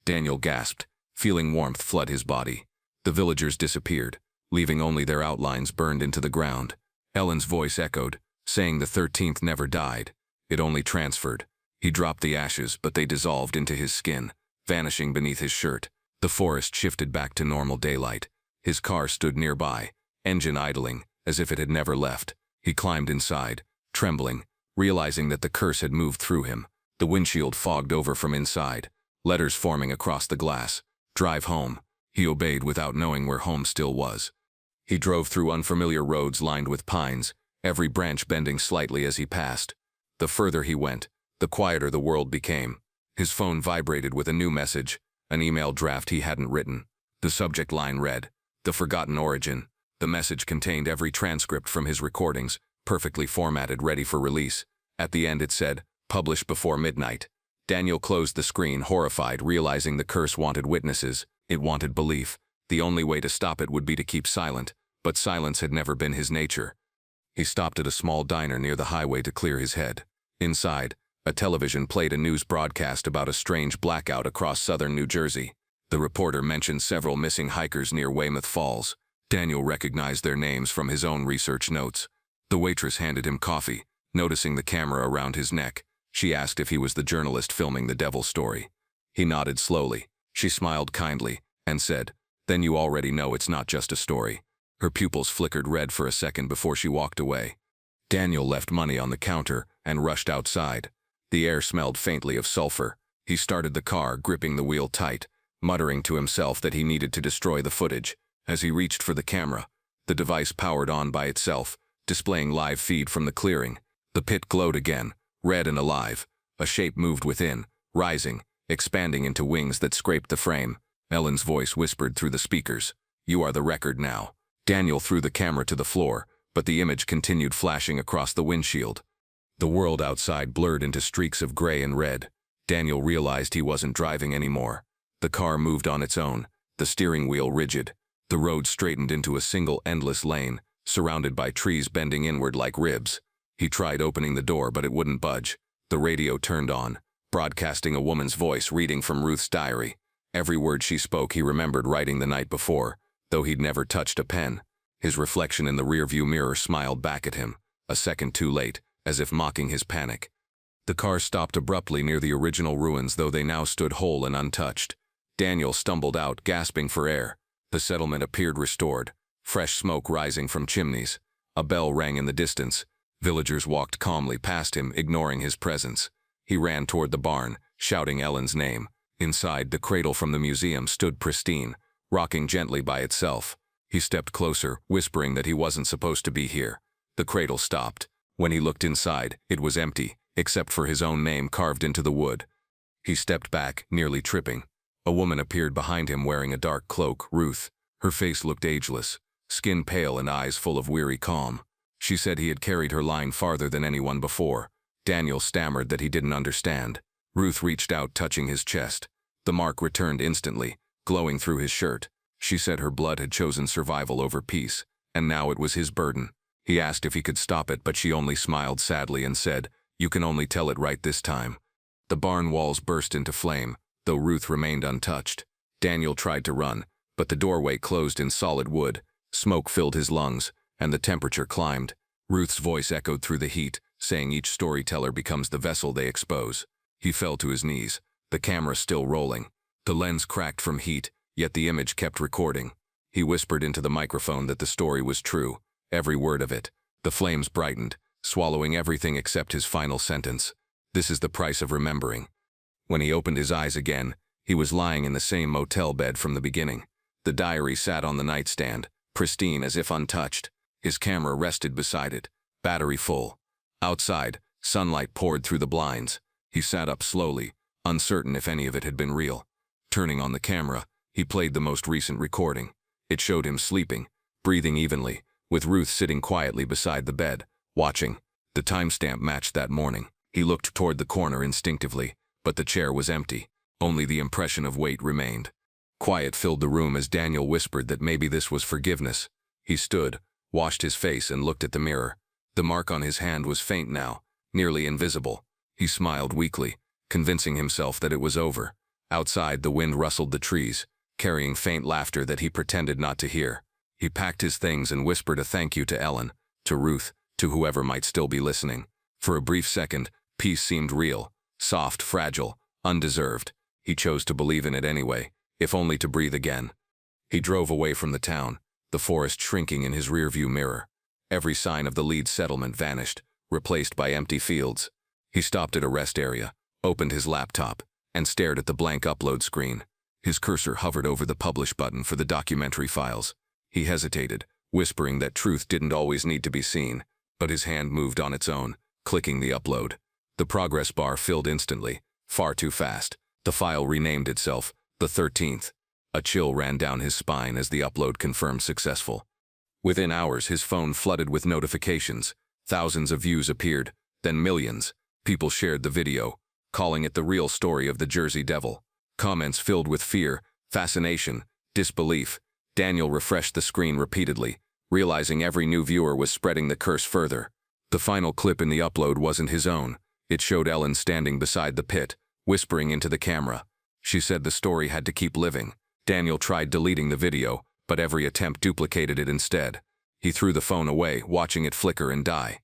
Daniel gasped, feeling warmth flood his body. The villagers disappeared, leaving only their outlines burned into the ground. Ellen's voice echoed, saying the 13th never died. It only transferred. He dropped the ashes, but they dissolved into his skin, vanishing beneath his shirt. The forest shifted back to normal daylight. His car stood nearby, engine idling, as if it had never left. He climbed inside, trembling, realizing that the curse had moved through him. The windshield fogged over from inside, letters forming across the glass. "Drive home." He obeyed without knowing where home still was. He drove through unfamiliar roads lined with pines, every branch bending slightly as he passed. The further he went, the quieter the world became. His phone vibrated with a new message, an email draft he hadn't written. The subject line read, "The Forgotten Origin." The message contained every transcript from his recordings, perfectly formatted, ready for release. At the end it said, "Published before midnight." Daniel closed the screen, horrified, realizing the curse wanted witnesses. It wanted belief. The only way to stop it would be to keep silent, but silence had never been his nature. He stopped at a small diner near the highway to clear his head. Inside, a television played a news broadcast about a strange blackout across southern New Jersey. The reporter mentioned several missing hikers near Weymouth Falls. Daniel recognized their names from his own research notes. The waitress handed him coffee. Noticing the camera around his neck, she asked if he was the journalist filming the devil story. He nodded slowly. She smiled kindly and said, "Then you already know it's not just a story." Her pupils flickered red for a second before she walked away. Daniel left money on the counter and rushed outside. The air smelled faintly of sulfur. He started the car, gripping the wheel tight, muttering to himself that he needed to destroy the footage. As he reached for the camera, the device powered on by itself, displaying live feed from the clearing. The pit glowed again, red and alive. A shape moved within, rising, expanding into wings that scraped the frame. Ellen's voice whispered through the speakers, "You are the record now." Daniel threw the camera to the floor, but the image continued flashing across the windshield. The world outside blurred into streaks of gray and red. Daniel realized he wasn't driving anymore. The car moved on its own, the steering wheel rigid. The road straightened into a single endless lane, surrounded by trees bending inward like ribs. He tried opening the door, but it wouldn't budge. The radio turned on, broadcasting a woman's voice reading from Ruth's diary. Every word she spoke he remembered writing the night before, though he'd never touched a pen. His reflection in the rearview mirror smiled back at him, a second too late, as if mocking his panic. The car stopped abruptly near the original ruins, though they now stood whole and untouched. Daniel stumbled out, gasping for air. The settlement appeared restored, fresh smoke rising from chimneys. A bell rang in the distance. Villagers walked calmly past him, ignoring his presence. He ran toward the barn, shouting Ellen's name. Inside, the cradle from the museum stood pristine, rocking gently by itself. He stepped closer, whispering that he wasn't supposed to be here. The cradle stopped. When he looked inside, it was empty, except for his own name carved into the wood. He stepped back, nearly tripping. A woman appeared behind him wearing a dark cloak, Ruth. Her face looked ageless, skin pale and eyes full of weary calm. She said he had carried her line farther than anyone before. Daniel stammered that he didn't understand. Ruth reached out, touching his chest. The mark returned instantly, glowing through his shirt. She said her blood had chosen survival over peace, and now it was his burden. He asked if he could stop it, but she only smiled sadly and said, "You can only tell it right this time." The barn walls burst into flame, though Ruth remained untouched. Daniel tried to run, but the doorway closed in solid wood. Smoke filled his lungs, and the temperature climbed. Ruth's voice echoed through the heat, saying each storyteller becomes the vessel they expose. He fell to his knees, the camera still rolling. The lens cracked from heat, yet the image kept recording. He whispered into the microphone that the story was true, every word of it. The flames brightened, swallowing everything except his final sentence. "This is the price of remembering." When he opened his eyes again, he was lying in the same motel bed from the beginning. The diary sat on the nightstand, pristine as if untouched. His camera rested beside it, battery full. Outside, sunlight poured through the blinds. He sat up slowly, uncertain if any of it had been real. Turning on the camera, he played the most recent recording. It showed him sleeping, breathing evenly, with Ruth sitting quietly beside the bed, watching. The timestamp matched that morning. He looked toward the corner instinctively, but the chair was empty. Only the impression of weight remained. Quiet filled the room as Daniel whispered that maybe this was forgiveness. He stood, washed his face, and looked at the mirror. The mark on his hand was faint now, nearly invisible. He smiled weakly, convincing himself that it was over. Outside, the wind rustled the trees, carrying faint laughter that he pretended not to hear. He packed his things and whispered a thank you to Ellen, to Ruth, to whoever might still be listening. For a brief second, peace seemed real, soft, fragile, undeserved. He chose to believe in it anyway, if only to breathe again. He drove away from the town, the forest shrinking in his rearview mirror. Every sign of the Leeds settlement vanished, replaced by empty fields. He stopped at a rest area, opened his laptop, and stared at the blank upload screen. His cursor hovered over the publish button for the documentary files. He hesitated, whispering that truth didn't always need to be seen, but his hand moved on its own, clicking the upload. The progress bar filled instantly, far too fast. The file renamed itself, the 13th. A chill ran down his spine as the upload confirmed successful. Within hours, his phone flooded with notifications. Thousands of views appeared, then millions. People shared the video, calling it the real story of the Jersey Devil. Comments filled with fear, fascination, disbelief. Daniel refreshed the screen repeatedly, realizing every new viewer was spreading the curse further. The final clip in the upload wasn't his own. It showed Ellen standing beside the pit, whispering into the camera. She said the story had to keep living. Daniel tried deleting the video, but every attempt duplicated it instead. He threw the phone away, watching it flicker and die.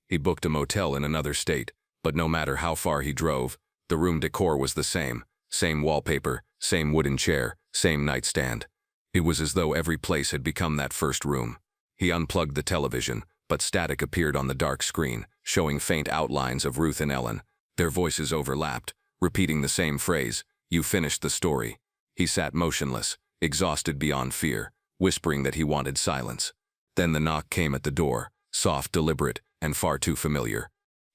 He booked a motel in another state, but no matter how far he drove, the room decor was the same. Same wallpaper, same wooden chair, same nightstand. It was as though every place had become that first room. He unplugged the television, but static appeared on the dark screen, showing faint outlines of Ruth and Ellen. Their voices overlapped, repeating the same phrase, "You finished the story." He sat motionless, exhausted beyond fear, whispering that he wanted silence. Then the knock came at the door, soft, deliberate, and far too familiar.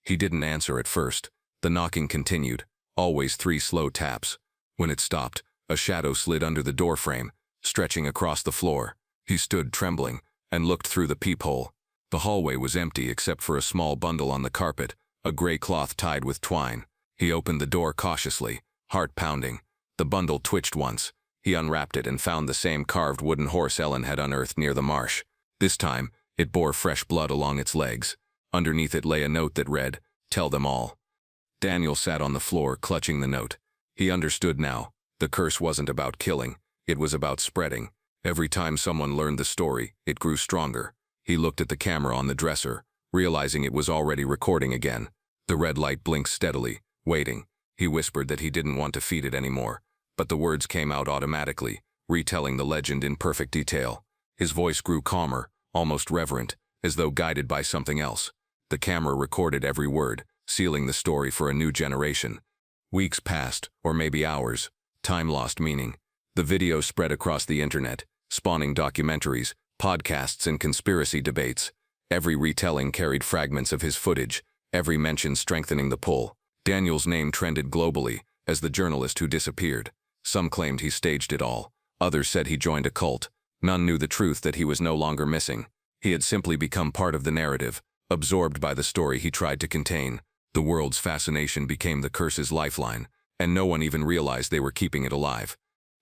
He didn't answer at first. The knocking continued, always 3 slow taps. When it stopped, a shadow slid under the doorframe, stretching across the floor. He stood trembling and looked through the peephole. The hallway was empty except for a small bundle on the carpet, a gray cloth tied with twine. He opened the door cautiously, heart pounding. The bundle twitched once. He unwrapped it and found the same carved wooden horse Ellen had unearthed near the marsh. This time, it bore fresh blood along its legs. Underneath it lay a note that read, "Tell them all." Daniel sat on the floor, clutching the note. He understood now. The curse wasn't about killing. It was about spreading. Every time someone learned the story, it grew stronger. He looked at the camera on the dresser, realizing it was already recording again. The red light blinked steadily, waiting. He whispered that he didn't want to feed it anymore, but the words came out automatically, retelling the legend in perfect detail. His voice grew calmer, almost reverent, as though guided by something else. The camera recorded every word, sealing the story for a new generation. Weeks passed, or maybe hours. Time lost meaning. The video spread across the internet, spawning documentaries, podcasts, and conspiracy debates. Every retelling carried fragments of his footage, every mention strengthening the pull. Daniel's name trended globally as the journalist who disappeared. Some claimed he staged it all. Others said he joined a cult. None knew the truth that he was no longer missing. He had simply become part of the narrative, absorbed by the story he tried to contain. The world's fascination became the curse's lifeline, and no one even realized they were keeping it alive.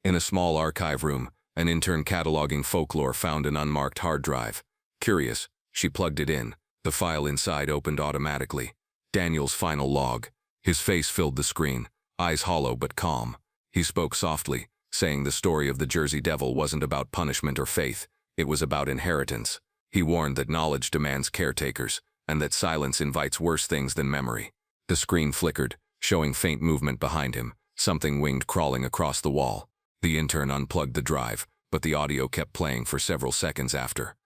In a small archive room, an intern cataloging Folklore found an unmarked hard drive. Curious, she plugged it in. The file inside opened automatically. Daniel's final log. His face filled the screen, eyes hollow but calm. He spoke softly, saying the story of the Jersey Devil wasn't about punishment or faith. It was about inheritance. He warned that knowledge demands caretakers, and that silence invites worse things than memory. The screen flickered, showing faint movement behind him, something winged crawling across the wall. The intern unplugged the drive, but the audio kept playing for several seconds after.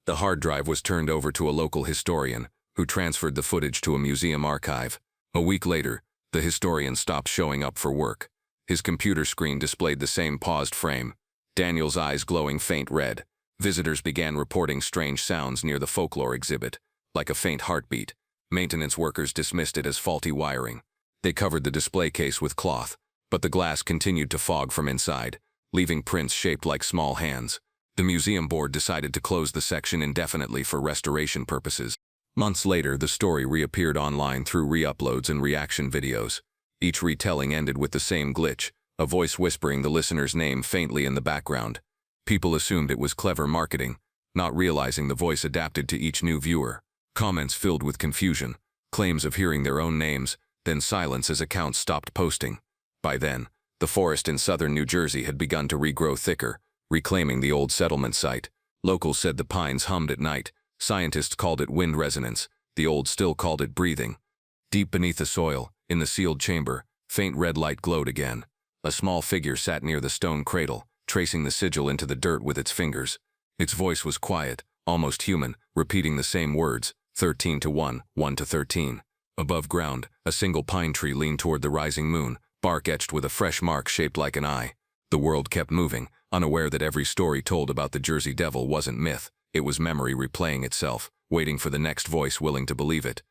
The hard drive was turned over to a local historian, who transferred the footage to a museum archive. A week later, the historian stopped showing up for work. His computer screen displayed the same paused frame, Daniel's eyes glowing faint red. Visitors began reporting strange sounds near the Folklore exhibit, like a faint heartbeat. Maintenance workers dismissed it as faulty wiring. They covered the display case with cloth, but the glass continued to fog from inside, leaving prints shaped like small hands. The museum board decided to close the section indefinitely for restoration purposes. Months later, the story reappeared online through re-uploads and reaction videos. Each retelling ended with the same glitch, a voice whispering the listener's name faintly in the background. People assumed it was clever marketing, not realizing the voice adapted to each new viewer. Comments filled with confusion, claims of hearing their own names, then silence as accounts stopped posting. By then, the forest in southern New Jersey had begun to regrow thicker, reclaiming the old settlement site. Locals said the pines hummed at night. Scientists called it wind resonance. The old still called it breathing. Deep beneath the soil, in the sealed chamber, faint red light glowed again. A small figure sat near the stone cradle, tracing the sigil into the dirt with its fingers. Its voice was quiet, almost human, repeating the same words, 13 to 1, 1 to 13. Above ground, a single pine tree leaned toward the rising moon, bark etched with a fresh mark shaped like an eye. The world kept moving, unaware that every story told about the Jersey Devil wasn't myth, It was memory replaying itself, waiting for the next voice willing to believe it.